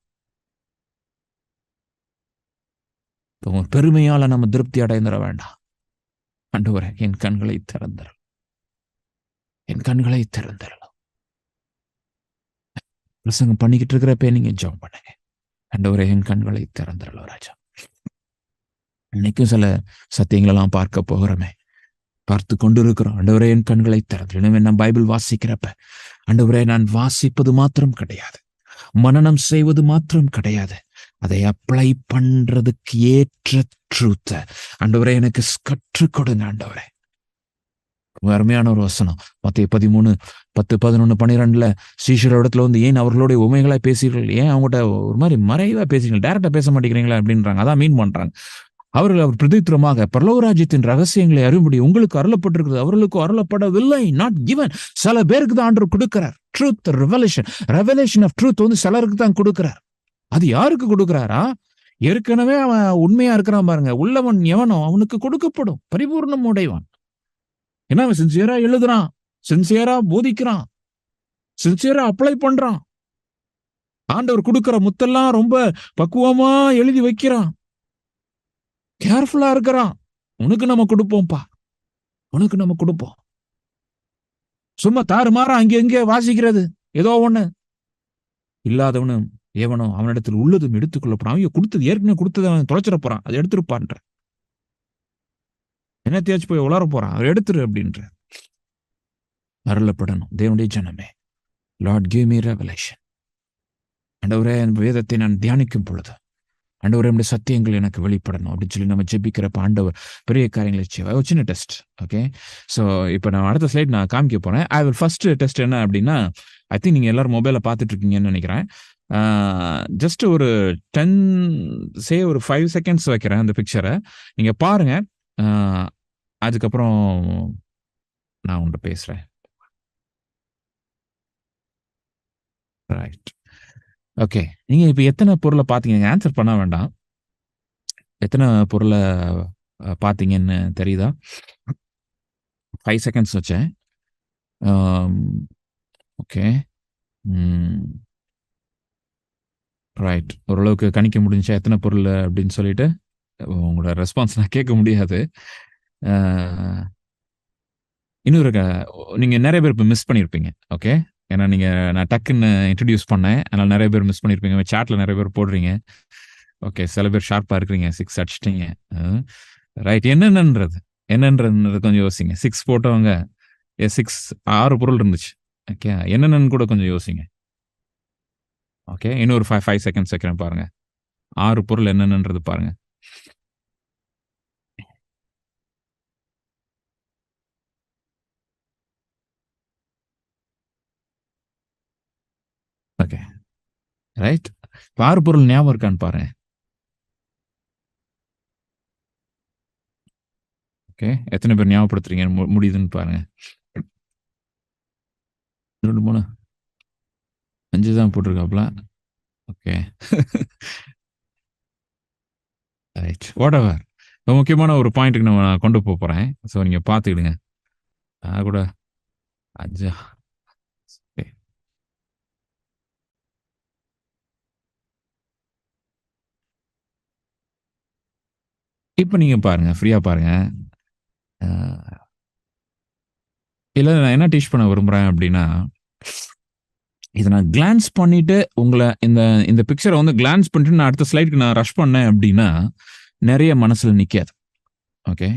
பெருமையால நம்ம திருப்தி அடைந்துட வேண்டாம். ஆண்டவரே, என் கண்களை திறந்தரலாம், என் கண்களை திறந்தரலாம். பிரசங்கம் பண்ணிக்கிட்டு இருக்கிறப்ப நீங்க ஜெபம் பண்ணுங்க. ஆண்டவரே, என் கண்களை திறந்தரலாம் ராஜா. இன்னைக்கும் சில சத்தியங்களெல்லாம் பார்க்க போகிறோமே, பார்த்து கொண்டிருக்கிறோம். ஆண்டவரே என் கண்களை திறந்து. எனவே நான் பைபிள் வாசிக்கிறப்ப, ஆண்டவரே நான் வாசிப்பது மாத்திரம் கிடையாது, மனனம் செய்வது மாத்திரம் கிடையாது, அதை அப்ளை பண்றதுக்கு ஏற்ற ட்ரூத்த ஆண்டவரே எனக்கு கற்றுக் கொடுங்க ஆண்டவரே. அருமையான ஒரு வசனம் மத்தேயு 13:10-11-12 சீஷரிடத்துல வந்து ஏன் அவர்களுடைய உமைகளா பேசுகிறீர்கள், ஏன் அவங்ககிட்ட ஒரு மாதிரி மறைவா பேசுறீங்க, டைரக்டா பேச மாட்டேங்கிறீங்களா அப்படின்றாங்க. அதான் மீன் பண்றாங்க. அவர் பிரதித்திரமாக பரலோகராஜ்யத்தின் ரகசியங்களை அறியும்படி உங்களுக்கு அருளப்பட்டிருக்கிறது, அவர்களுக்கு அருளப்படவில்லை, நாட் கிவன். சில பேருக்கு தான் ஆண்டவர் கொடுக்கிறார். ட்ரூத் ரெவலேஷன் ஆஃப் ட்ரூத் வந்து சிலருக்கு தான் கொடுக்கிறார். அது யாருக்கு கொடுக்கிறாரா? ஏற்கனவே அவன் உண்மையா இருக்கிறான் பாருங்க, உள்ளவன் எவனோ அவனுக்கு கொடுக்கப்படும், பரிபூர்ணம் உடையவன். ஏன்னா அவன் சின்சியரா எழுதுறான், சின்சியரா போதிக்கிறான், சின்சியரா அப்ளை பண்றான். ஆண்டவர் கொடுக்கிற முத்தெல்லாம் ரொம்ப பக்குவமா எழுதி வைக்கிறான், கேர்ஃபுல்லா இருக்கிறான். உனக்கு நம்ம கொடுப்போம்ப்பா, உனக்கு நம்ம கொடுப்போம். சும்மா தாறுமாறா அங்கே வாசிக்கிறது ஏதோ ஒண்ணு. இல்லாதவனு எவனோ அவனிடத்தில் உள்ளதும் எடுத்துக்கொள்ளப்படும். அவங்க கொடுத்தது ஏற்கனவே கொடுத்தது அவன் தொலைச்சிட போறான், அதை எடுத்துருப்பான்ற. என்ன தேய்ச்சி போய் உளர போறான், அதை எடுத்துரு அப்படின்ற. அருளப்படணும் தேவனுடைய ஜனமே. Lord give me revelation. ஆண்டவரே வேதத்தை நான் தியானிக்கும் பொழுது ஆண்டவரே நம்முடைய சத்தியங்கள் எனக்கு வெளிப்படணும் அப்படின்னு சொல்லி நம்ம ஜெபிக்கிறப்ப ஆண்டவர் பெரிய காரியங்களை செய்வார். ஒரு சின்ன டெஸ்ட். ஓகே, ஸோ இப்போ நான் அடுத்த ஸ்லைட் நான் காமிக்க போறேன். ஐ வில் ஃபர்ஸ்ட் டெஸ்ட் என்ன அப்படின்னா, ஐ திங்க் நீங்க எல்லாரும் மொபைல பார்த்துட்டு இருக்கீங்கன்னு நினைக்கிறேன். ஜஸ்ட் ஒரு 5 செகண்ட்ஸ் வைக்கிறேன் அந்த பிக்சரை, நீங்க பாருங்க. அதுக்கப்புறம் நான் உன்கிட்ட பேசுறேன். Right, okay. நீங்க இப்ப எத்தனை பொருளை பார்த்தீங்க? ஆன்சர் பண்ண வேண்டாம். எத்தனை பொருளை பார்த்தீங்கன்னு தெரியுதா? 5 செகண்ட்ஸ் வச்சேன். Okay, right. ஓரளவுக்கு கணிக்க முடிஞ்சா எத்தனை பொருள் அப்படின்னு சொல்லிட்டு உங்களோட ரெஸ்பான்ஸ் நான் கேட்க முடியாது. இன்னொரு நீங்க நிறைய பேர் இப்போ மிஸ் பண்ணியிருப்பீங்க. ஓகே, ஏன்னா நீங்க நான் டக்குன்னு இன்ட்ரடியூஸ் பண்ணேன், அதனால நிறைய பேர் மிஸ் பண்ணியிருப்பீங்க. சாட்ல நிறைய பேர் போடுறீங்க. ஓகே, சில பேர் ஷார்ப்பா இருக்கிறீங்க, 6 அடிச்சிட்டீங்க. ரைட், என்னென்னன்றது கொஞ்சம் யோசிங்க. 6 போட்டவங்க 6 பொருள் இருந்துச்சு. ஓகே, என்னென்னு கூட கொஞ்சம் யோசிங்க. ஓகே, இன்னொரு 5 செகண்ட்ஸ் வைக்கிறேன் பாருங்க. 6 பொருள் என்னென்னன்றது பாருங்க. Okay, right. 6 பொருள் ஞாபகம் இருக்கான்னு பாருங்க. ஓகே, எத்தனை பேர் ஞாபகப்படுத்துறீங்க முடியுதுன்னு பாருங்க. 2 3 5 தான் போட்டிருக்காப்ல. Okay, right, what ever. முக்கியமான ஒரு பாயிண்ட்டுக்கு நான் கொண்டு போறேன். ஸோ நீங்க பார்த்துக்கிடுங்க. கூட 5. இப்போ நீங்க பாருங்க, ஃப்ரீயா பாருங்க. இல்லை, நான் என்ன டீச் பண்ண விரும்புறேன் அப்படின்னா, இதை நான் கிளான்ஸ் பண்ணிட்டு உங்களை இந்த பிக்சரை வந்து கிளான்ஸ் பண்ணிட்டு நான் அடுத்த ஸ்லைடுக்கு நான் ரஷ் பண்ணேன் அப்படின்னா நிறைய மனசுல நிக்காது. ஓகே,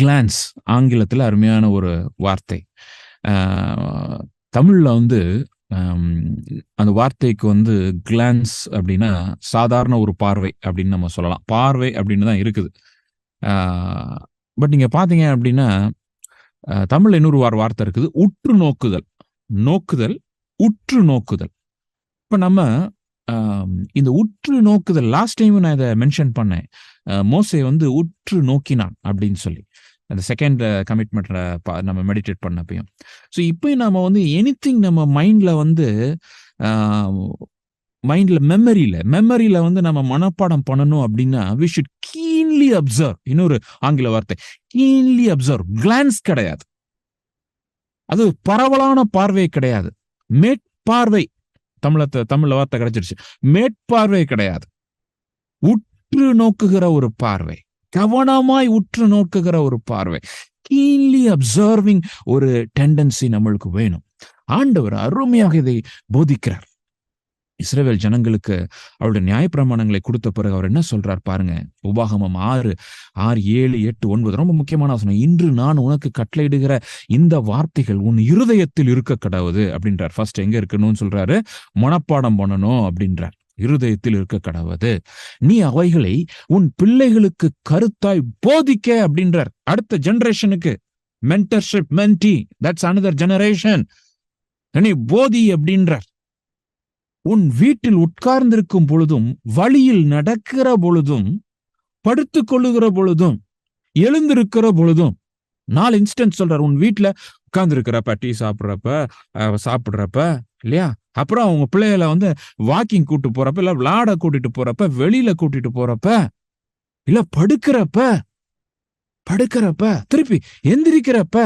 கிளான்ஸ் ஆங்கிலத்தில் அருமையான ஒரு வார்த்தை. தமிழ்ல வந்து அந்த வார்த்தைக்கு வந்து கிளான்ஸ் அப்படின்னா சாதாரண ஒரு பார்வை அப்படின்னு நம்ம சொல்லலாம். பார்வை அப்படின்னு தான் இருக்குது. பட் நீங்க பாத்தீங்க அப்படின்னா தமிழ்ல இன்னொரு வார்த்தை இருக்குது, உற்று நோக்குதல். நோக்குதல், உற்று நோக்குதல். இப்ப நம்ம இந்த உற்று நோக்குதல், லாஸ்ட் டைம் நான் இதை மென்ஷன் பண்ணேன். மோசே வந்து உற்று நோக்கினான் அப்படின்னு சொல்லி அந்த செகண்ட் கமிட்மெண்ட்ல நம்ம மெடிடேட் பண்ணப்பையும். ஸோ இப்பயும் நம்ம வந்து எனிதிங் நம்ம மைண்ட்ல வந்து மெமரியில வந்து நம்ம மனப்பாடம் பண்ணணும் அப்படின்னா we should keenly observe. இன்னொரு ஆங்கில வார்த்தை keenly observe. கிளான்ஸ் கிடையாது, அது பரவலான பார்வை கிடையாது, மேற்பார்வை. தமிழ்ல வார்த்தை கிடைச்சிருச்சு, மேற்பார்வை கிடையாது, உற்று நோக்குகிற ஒரு பார்வை, கவனமாய் உற்று நோக்குகிற ஒரு பார்வை, keenly observing ஒரு டெண்டன்சி நம்மளுக்கு வேணும். ஆண்டவர் அருமையாக இதை போதிக்கிறார். இஸ்ரவேல் ஜனங்களுக்கு அவருடைய நியாயப்பிரமாணங்களை கொடுத்த பிறகு அவர் என்ன சொல்றார் பாருங்க. உபாகமம் 6, 7, 8, 9 ரொம்ப முக்கியமான வசனம். இன்று நான் உனக்கு கட்டளையிடுகிற இந்த வார்த்தைகள் உன் இருதயத்தில் இருக்க கடவுது அப்படின்றார். ஃபர்ஸ்ட் எங்க இருக்கணும்னு சொல்றாரு, மனப்பாடம் பண்ணணும் அப்படின்றார். இருதயத்தில் இருக்க கடவுது. நீ அவைகளை உன் பிள்ளைகளுக்கு கருத்தாய் போதிக்க அப்படின்றார். அடுத்த ஜெனரேஷனுக்கு மென்டர்ஷிப், மென்டி, தட்ஸ் another ஜெனரேஷன். நீ போதி அப்படின்றார். உன் வீட்டில் உட்கார்ந்திருக்கும் பொழுதும், வழியில் நடக்கிற பொழுதும், படுத்துக் கொள்ளுகிற பொழுதும், எழுந்திருக்கிற பொழுதும். 4 இன்ஸ்டன்ஸ் சொல்றார். உன் வீட்டுல உட்கார்ந்து இருக்கிறப்ப, டீ சாப்பிடுறப்ப இல்லையா, அப்புறம் அவங்க பிள்ளைகளை வாக்கிங் கூட்டு போறப்ப, இல்ல விளையாட கூட்டிட்டு போறப்ப, வெளியில கூட்டிட்டு போறப்ப, இல்ல படுக்கிறப்ப, திருப்பி எந்திரிக்கிறப்ப.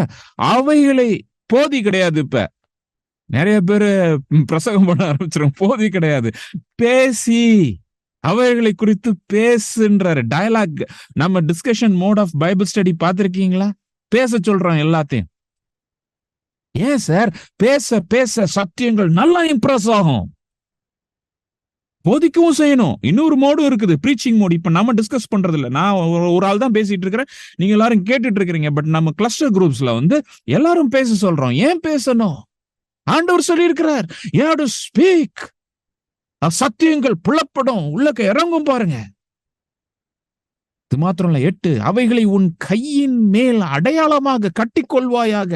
அவைகளை போதி கிடையாது. இப்ப நிறைய பேரு பிரசங்கம் பண்ண ஆரம்பிச்சிடும். போதி கிடையாது, பேசி அவைகளை குறித்து பேசுன்றாரு. டயலாக். நம்ம discussion mode of Bible study பார்த்திருக்கீங்களா? பேச சொல்றோம் எல்லாத்தையும். ஏன் சார்? பேச பேச சத்தியங்கள் நல்லா இம்ப்ரெஸ் ஆகும். போதிக்கவும் செய்யணும். இன்னொரு மோடும் இருக்குது, ப்ரீச்சிங் மோடு. இப்ப நம்ம டிஸ்கஸ் பண்றது இல்ல. நான் ஒரு ஆள் தான் பேசிட்டு இருக்கிறேன், நீங்க எல்லாரும் கேட்டுட்டு இருக்கிறீங்க. பட் நம்ம கிளஸ்டர் குரூப்ஸ்ல எல்லாரும் பேச சொல்றோம். ஏன் பேசணும்? ஆண்டவர் சொல்லி இருக்கிறார், you have to speak. சத்தியங்கள் புலப்படும், உள்ளக்க இறங்கும் பாருங்க. இது மாத்திரம் இல்ல. 8, அவைகளை உன் கையின் மேல் அடையாளமாக கட்டிக்கொள்வாயாக.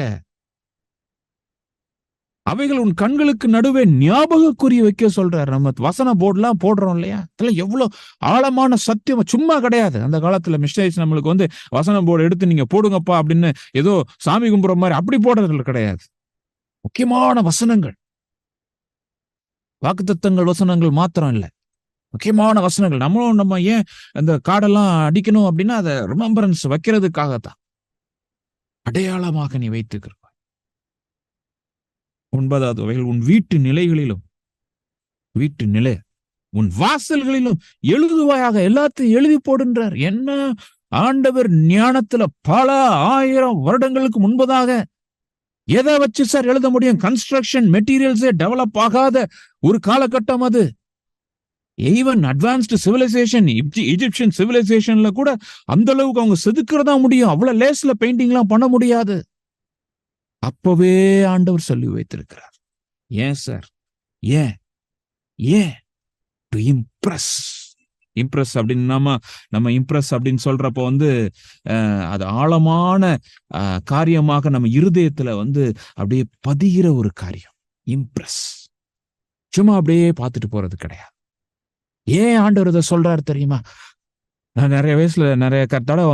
அவைகள் உன் கண்களுக்கு நடுவே ஞாபக குறி வைக்க சொல்றாரு. நம்ம வசன போர்டுலாம் போடுறோம் இல்லையா, இதெல்லாம் எவ்வளவு ஆழமான சத்தியம். சும்மா கிடையாது. அந்த காலத்துல மிஸ்டேக்ஸ் நம்மளுக்கு வசன போர்டு எடுத்து நீங்க போடுங்கப்பா அப்படின்னு ஏதோ சாமி கும்புற மாதிரி அப்படி போடுறது கிடையாது. முக்கியமான வசனங்கள், வாக்குத்தத்தங்கள் வசனங்கள் மாத்திரம் இல்ல, முக்கியமான வசனங்கள். நம்ம ஏன் அந்த காடெல்லாம் அடிக்கணும் அப்படின்னா, அதை ரிமெம்பரன்ஸ் வைக்கிறதுக்காகத்தான். அடையாளமாக நீ வைத்துக்கிற. 9வது, அவைகள் உன் வீட்டு நிலைகளிலும், வீட்டு நிலை உன் வாசல்களிலும் எழுதுவாயாக. எல்லாத்தையும் எழுதி போடுன்றார். என்ன ஆண்டவர் ஞானத்துல பல 1000 வருடங்களுக்கு முன்பதாக எதை வச்சு சார் எழுத முடியும்? கன்ஸ்ட்ரக்ஷன் மெட்டீரியல்ஸே டெவலப் ஆகாத ஒரு காலகட்டம் அது. ஈவன் அட்வான்ஸ்டு சிவிலைசேஷன், இஜிப்சியன் சிவிலைசேஷன்ல கூட அந்த அளவுக்கு அவங்க செதுக்கிறதா முடியும். அவ்வளவு லேஸ்ல பெயிண்டிங் எல்லாம் பண்ண முடியாது. அப்பவே ஆண்டவர் சொல்லி வைத்திருக்கிறார். ஏன் சார்? ஏன் டு இம்ப்ரெஸ். இம்ப்ரெஸ் அப்படின்னு நம்ம இம்ப்ரெஸ் அப்படின்னு சொல்றப்போ அது ஆழமான காரியமாக நம்ம இருதயத்துல அப்படியே பதிகிற ஒரு காரியம். இம்ப்ரெஸ் சும்மா அப்படியே பார்த்துட்டு போறது கிடையாது. ஏன் ஆண்டவர் இதை சொல்றாரு தெரியுமா? நான் நிறைய வயசுல நிறைய தடவை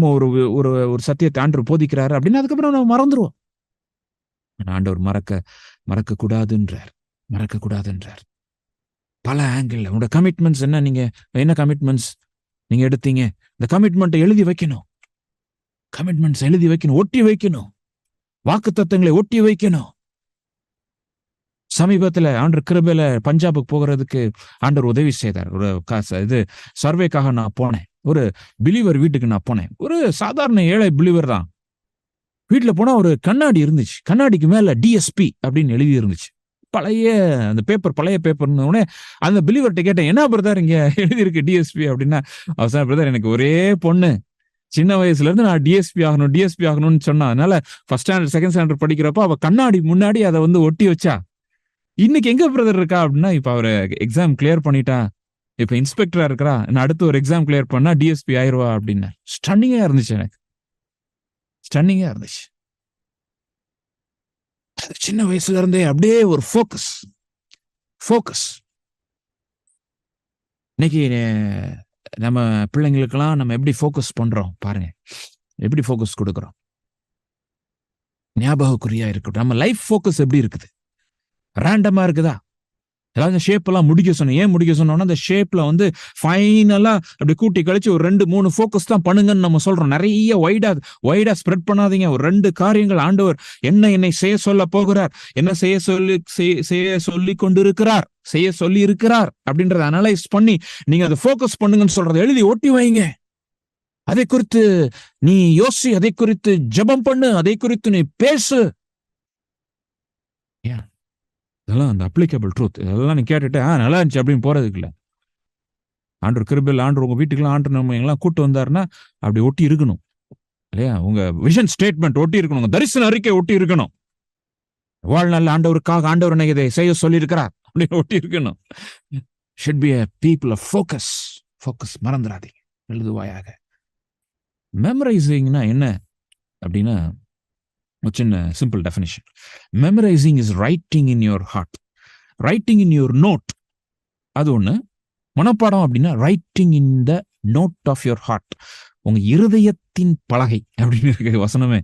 ஒரு ஒரு சத்தியத்தை ஆண்டவர் போதிக்கிறாரு அப்படின்னா அதுக்கப்புறம் நம்ம மறந்துடுவோம். ஆண்டவர் மறக்க கூடாதுன்றார். பல ஆங்கிள். உங்களோட கமிட்மெண்ட்ஸ் என்ன? நீங்க என்ன கமிட்மெண்ட்ஸ் நீங்க எடுத்தீங்க? இந்த கமிட்மெண்ட்டை எழுதி வைக்கணும். கமிட்மெண்ட்ஸ் எழுதி வைக்கணும், ஒட்டி வைக்கணும். வாக்குத்தத்தங்களை ஒட்டி வைக்கணும். சமீபத்துல ஆண்டவர் கிருபையில பஞ்சாபுக்கு போகிறதுக்கு ஆண்டவர் உதவி செய்தார். ஒரு இது சர்வேக்காக நான் போனேன். ஒரு பிலீவர் வீட்டுக்கு நான் போனேன். ஒரு சாதாரண ஏழை பிலீவர் தான். வீட்டுல போனா ஒரு கண்ணாடி இருந்துச்சு. கண்ணாடிக்கு மேல டிஎஸ்பி அப்படின்னு எழுதி இருந்துச்சு. அந்த பழைய பேப்பர்னு உடனே அந்த பிலீவர்கிட்ட கேட்டேன், என்ன பிரதர் இங்க எழுதியிருக்கு டிஎஸ்பி அப்படின்னா, அவசரம் பிரதர் எனக்கு ஒரே பொண்ணு, சின்ன வயசுல இருந்து நான் டிஎஸ்பி ஆகணும்னு சொன்னா. அதனால ஃபர்ஸ்ட் ஸ்டாண்டர்ட் செகண்ட் ஸ்டாண்டர்ட் படிக்கிறப்ப அவ கண்ணாடி முன்னாடி அதை ஒட்டி வச்சா. இன்னைக்கு எங்க பிரதர் இருக்கா அப்படின்னா, இப்ப அவரு எக்ஸாம் கிளியர் பண்ணிட்டா, இப்ப இன்ஸ்பெக்டரா இருக்கிறா, நான் அடுத்து ஒரு எக்ஸாம் கிளியர் பண்ணா டிஎஸ்பி ஆயிருவா அப்படின்னு. ஸ்டன்னிங்கா இருந்துச்சு எனக்கு. ஸ்டன்னிங்கா இருந்துச்சு. சின்ன வயசுல இருந்தே அப்படியே ஒரு ஃபோக்கஸ். இன்னைக்கு நம்ம பிள்ளைங்களுக்கெல்லாம் நம்ம எப்படி ஃபோக்கஸ் பண்றோம் பாருங்க. எப்படி ஃபோக்கஸ் கொடுக்குறோம்? ஞாபகக்குறியா இருக்கட்டும். நம்ம லைஃப் ஃபோக்கஸ் எப்படி இருக்குது? ரேண்டமா இருக்குதா? ஏதாவது ஷேப் எல்லாம் முடிக்க சொன்னேன். ஏன் முடிக்க சொன்னோம்னா, அந்த ஷேப்ல ஃபைனலா அப்படி கூட்டி கழிச்சு ஒரு 2-3 ஃபோக்கஸ் தான் பண்ணுங்கன்னு நம்ம சொல்றோம். நிறைய வைடா ஸ்ப்ரெட் பண்ணாதீங்க. ஒரு 2 காரியங்கள் ஆண்டவர் என்னை செய்ய சொல்ல போகிறார், என்ன செய்ய சொல்லி இருக்கிறார் அப்படின்றத அனலைஸ் பண்ணி நீங்க அதை ஃபோக்கஸ் பண்ணுங்கன்னு சொல்றதை எழுதி ஒட்டி வைங்க. அதை குறித்து நீ யோசி, அதை குறித்து ஜெபம் பண்ணு, அதை குறித்து நீ பேசு. இதெல்லாம் அந்த அப்ளிகபிள் ட்ரூத். இதெல்லாம் நீ கேட்டுட்டு நல்லா இருந்துச்சு அப்படின்னு போறதுக்கு இல்லை. ஆண்டவர் கிருபையில் ஆண்டவர் உங்க வீட்டுக்கெல்லாம் ஆண்டவர் நம்ம எல்லாம் கூட்டு வந்தாருன்னா அப்படி ஒட்டி இருக்கணும் இல்லையா? உங்க விஷன் ஸ்டேட்மெண்ட் ஒட்டி இருக்கணும், உங்க தரிசன அறிக்கை ஒட்டி இருக்கணும். வாழ்நாள் ஆண்டவருக்காக ஆண்டவர் என்னை இதை செய்ய சொல்லியிருக்கிறார் அப்படின்னு ஒட்டி இருக்கணும். Should be a people of focus. மறந்துடாதீங்க, எழுதுவாயாக. மெமரைசிங்னா என்ன அப்படின்னா, ஒரு சின்ன simple definition. Memorising is writing in your heart, writing in your note. அது ஒண்ணு. மனப்பாடம் அப்படின்னா writing in the note of your heart, உங்க இருதயத்தின் பலகை அப்படின்னு இருக்கு வசனமே.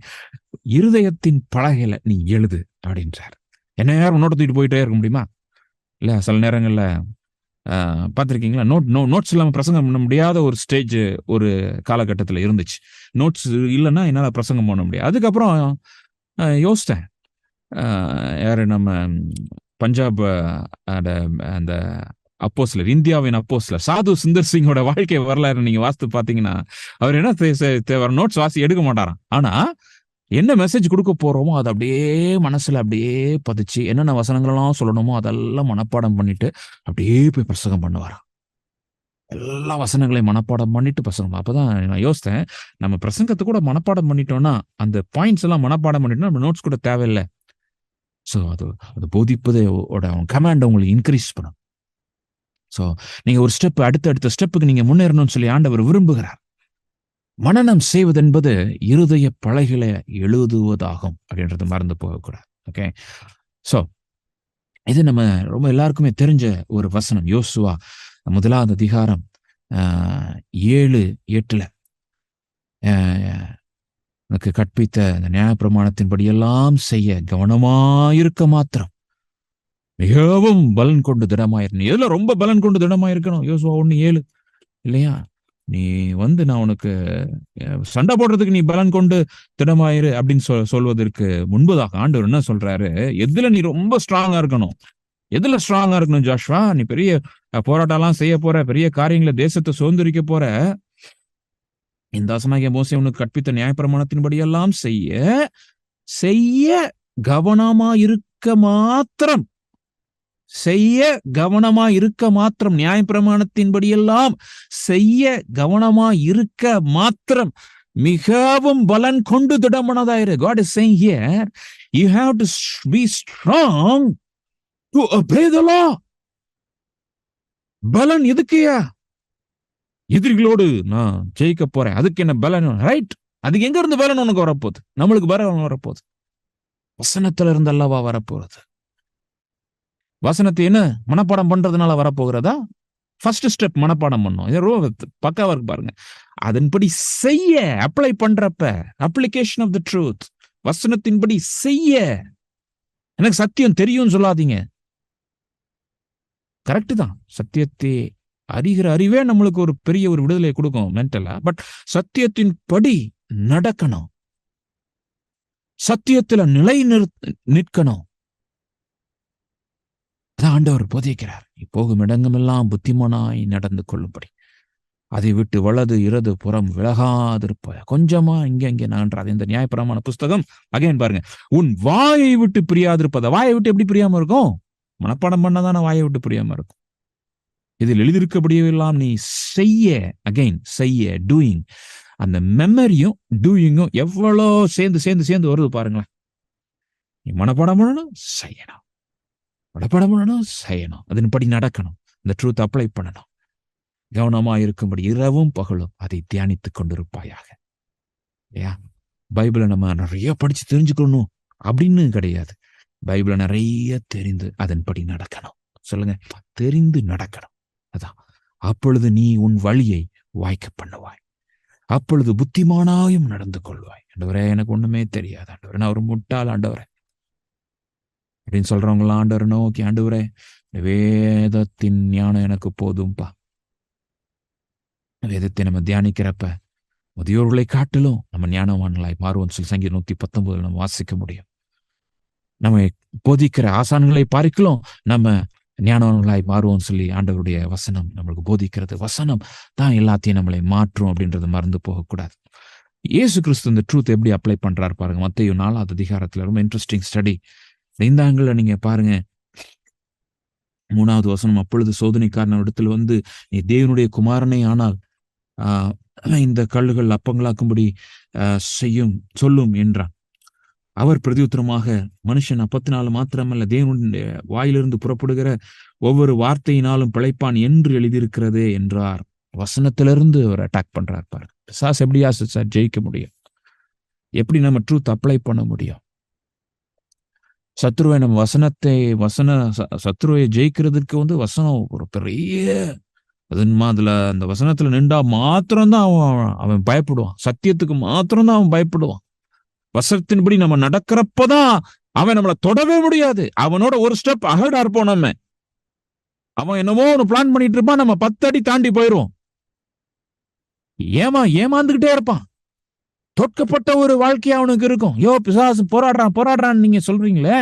இருதயத்தின் பலகையில நீ எழுது அப்படின்றார். என்ன நேரம் நோட்டை தூக்கிட்டு போயிட்டே இருக்க முடியுமா? இல்ல சில நேரங்கள்ல பார்த்துருக்கீங்களா, நோட்ஸ் இல்லாமல் பிரசங்கம் பண்ண முடியாத ஒரு ஸ்டேஜ் ஒரு காலகட்டத்தில் இருந்துச்சு. நோட்ஸ் இல்லைன்னா என்னால் பிரசங்கம் பண்ண முடியாது. அதுக்கப்புறம் யோசித்தேன், யார் நம்ம பஞ்சாப் அந்த அப்போஸ்லர், இந்தியாவின் அப்போஸ்லர் சாது சுந்தர் சிங்கோட வாழ்க்கை வரலாறு நீங்க வாசித்து பார்த்தீங்கன்னா, அவர் என்ன நோட்ஸ் வாசி எடுக்க மாட்டாராம். ஆனா என்ன மெசேஜ் கொடுக்க போறோமோ அதை அப்படியே மனசுல அப்படியே பதிச்சு, என்னென்ன வசனங்கள்லாம் சொல்லணுமோ அதெல்லாம் மனப்பாடம் பண்ணிட்டு அப்படியே போய் பிரசங்கம் பண்ணுவாராம். எல்லா வசனங்களையும் மனப்பாடம் பண்ணிட்டு பிரசங்கம். அப்பதான் நான் யோசித்தேன், நம்ம பிரசங்கத்தை கூட மனப்பாடம் பண்ணிட்டோம்னா, அந்த பாயிண்ட்ஸ் எல்லாம் மனப்பாடம் பண்ணிட்டோம்னா நம்ம நோட்ஸ் கூட தேவையில்லை. ஸோ அது போதிப்பதே கமாண்ட் உங்களுக்கு இன்க்ரீஸ் பண்ணும். ஸோ நீங்க ஒரு ஸ்டெப் அடுத்த ஸ்டெப்புக்கு நீங்க முன்னேறணும்னு சொல்லி ஆண்டவர் விரும்புகிறார். மனனம் செய்வது என்பது இருதய பலகைகளை எழுதுவதாகும் அப்படின்றது மறந்து போகக்கூடாது. ஓகே, ஸோ இது நம்ம ரொம்ப எல்லாருக்குமே தெரிஞ்ச ஒரு வசனம். யோசுவா 1 அதிகாரம் 7-8 எனக்கு கற்பித்த அந்த நியாயப்பிரமாணத்தின்படி எல்லாம் செய்ய கவனமாயிருக்க மாத்திரம் மிகவும் பலன் கொண்டு திடமாயிருக்கணும். எதுல ரொம்ப பலன் கொண்டு திடமாயிருக்கணும்? யோசுவா 1:7 இல்லையா? நீ நான் உனக்கு சண்டை போடுறதுக்கு நீ பலன் கொண்டு திடமாயிரு அப்படின்னு சொல்வதற்கு முன்பதாக ஆண்டவர் என்ன சொல்றாரு, எதுல நீ ரொம்ப ஸ்ட்ராங்கா இருக்கணும், எதுல ஸ்ட்ராங்கா இருக்கணும் ஜாஷ்வா? நீ பெரிய போராட்டம்லாம் செய்ய போற, பெரிய காரியங்களை தேசத்தை சுதந்திரிக்க போற, இந்த தாசனாகிய மோசே உனக்கு கற்பித்த நியாயப்பிரமாணத்தின்படி எல்லாம் செய்ய கவனமா இருக்க மாத்திரம், நியாயப்பிரமாணத்தின்படியெல்லாம் செய்ய கவனமா இருக்க மாத்திரம் மிகவும் பலன் கொண்டு திடமானதாயிரு. God is saying here, you have to be strong to obey the law. பலன் எதுக்குயா? எதிரிகளோடு நான் ஜெயிக்க போறேன், அதுக்கு என்ன பலன்? ரைட், அதுக்கு எங்க இருந்து பலன் உனக்கு வரப்போகுது? நம்மளுக்கு பலன் வரப்போகுது வசனத்துல இருந்து அல்லவா வரப்போறது. வசனத்தை என்ன மனப்பாடம் பண்றதுனால வரப்போகிறதா? ஃபர்ஸ்ட் ஸ்டெப் மனப்பாடம் பண்ணும், பக்காவா இருக்கு பாருங்க. அதன்படி செய்ய அப்ளை பண்றப்ப அப்ளிகேஷன் ஆஃப் த ட்ரூத், வசனத்தின்படி செய்ய. எனக்கு சத்தியம் தெரியும் சொல்லாதீங்க, கரெக்ட் தான். சத்தியத்தை அறிகிற அறிவே நம்மளுக்கு ஒரு பெரிய ஒரு விடுதலை கொடுக்கும் மென்டலா. பட் சத்தியத்தின் படி நடக்கணும், சத்தியத்துல நிலை நிற்கணும். அதான் ஆண்டவர் போதிக்கிறார், போகும் இடங்கமெல்லாம் புத்திமானாய் நடந்து கொள்ளும்படி, அதை விட்டு வலது இடது புறம் விலகாதிருப்பாய். கொஞ்சமா இங்க நன்றாது. இந்த நியாயப்பிரமாண புஸ்தகம் அகைன் பாருங்க, உன் வாயை விட்டு பிரியாதிருப்பத. வாயை விட்டு எப்படி பிரியாம இருக்கும்? மனப்பாடம் பண்ணதான வாயை விட்டு பிரியாம இருக்கும். இதில் எழுதியிருக்கபடியெல்லாம் நீ செய்ய டூயிங். அந்த மெமரியும் டூயிங்கும் எவ்வளோ சேர்ந்து வருது பாருங்களேன். நீ மனப்பாடம் பண்ணணும், செய்யணும், மனப்பாடம் பண்ணணும், செய்யணும், அதன்படி நடக்கணும், இந்த ட்ரூத் அப்ளை பண்ணணும். கவனமா இருக்கும்படி இரவும் பகலும் அதை தியானித்துக் கொண்டிருப்பாயாக. இல்லையா? பைபிளை நம்ம நிறைய படிச்சு தெரிஞ்சுக்கணும் அப்படின்னு கிடையாது. பைபிளை நிறைய தெரிந்து அதன்படி நடக்கணும். சொல்லுங்க, தெரிந்து நடக்கணும். அதான், அப்பொழுது நீ உன் வழியை வாய்க்க பண்ணுவாய், அப்பொழுது புத்திமானாயும் நடந்து கொள்வாய். ஆண்டவரே, எனக்கு ஒண்ணுமே தெரியாது ஆண்டவரே, நான் ஒரு முட்டாள் ஆண்டவரே அப்படின்னு சொல்றவங்களாம் ஆண்டவரை நோக்கி, ஆண்டவரே வேதத்தின் ஞானம் எனக்கு போதும்பா. வேதத்தை நம்ம தியானிக்கிறப்ப முதியோர்களை காட்டிலும் நம்ம ஞானவான்களாய் மாறுவோம் சொல்லி சங்கீதம் 119 நம்ம வாசிக்க முடியும். நம்ம போதிக்கிற ஆசான்களை பார்க்கலாம் நம்ம ஞானவான்களாய் மாறுவோம் சொல்லி ஆண்டவருடைய வசனம் நம்மளுக்கு போதிக்கிறது. வசனம் தான் எல்லாத்தையும் நம்மளை மாற்றும் அப்படின்றது மறந்து போகக்கூடாது. இயேசு கிறிஸ்து இந்த ட்ரூத் எப்படி அப்ளை பண்றாரு பாருங்க. மத்தேயு 4 அதிகாரத்துல ரொம்ப இன்ட்ரெஸ்டிங் ஸ்டடி. 5 நீங்க பாருங்க, 3வது வசனம், அப்பொழுது சோதனைக்காரன் இடத்தில் வந்து, நீ தேவனுடைய குமாரனே ஆனால் இந்த கல்லுகள் அப்பங்களாக்கும்படி செய்யும் சொல்லும் என்றான். அவர் பிரதியுத்தரமாக, மனுஷன் அப்பத்தினால மாத்திரமல்ல தேவனுடைய வாயிலிருந்து புறப்படுகிற ஒவ்வொரு வார்த்தையினாலும் பிழைப்பான் என்று எழுதியிருக்கிறதே என்றார். வசனத்திலிருந்து அவர் அட்டாக் பண்றார் பாருங்க. பிசாசு எப்படியா சார் ஜெயிக்க முடியும்? எப்படி நம்ம ட்ரூத் அப்ளை பண்ண முடியும்? சத்ருவை நம்ம சத்ருவை ஜெயிக்கிறதுக்கு வந்து வசனம் ஒரு பெரிய அதுல அந்த வசனத்துல நின்றா மாத்திரம்தான் அவன் பயப்படுவான். சத்தியத்துக்கு மாத்திரம்தான் அவன் பயப்படுவான். வசனத்தின்படி நம்ம நடக்கிறப்பதான் அவன் நம்மளை தொடவே முடியாது. அவனோட ஒரு ஸ்டெப் அஹெடா இருப்போம். அவன் என்னமோ ஒரு பிளான் பண்ணிட்டு இருப்பான், நம்ம 10 அடி தாண்டி போயிரும். ஏமாந்துகிட்டே இருப்பான். தோற்கப்பட்ட ஒரு வாழ்க்கை அவனுக்கு இருக்கும். பிசாசு போராடுறான்னு நீங்க சொல்றீங்களே,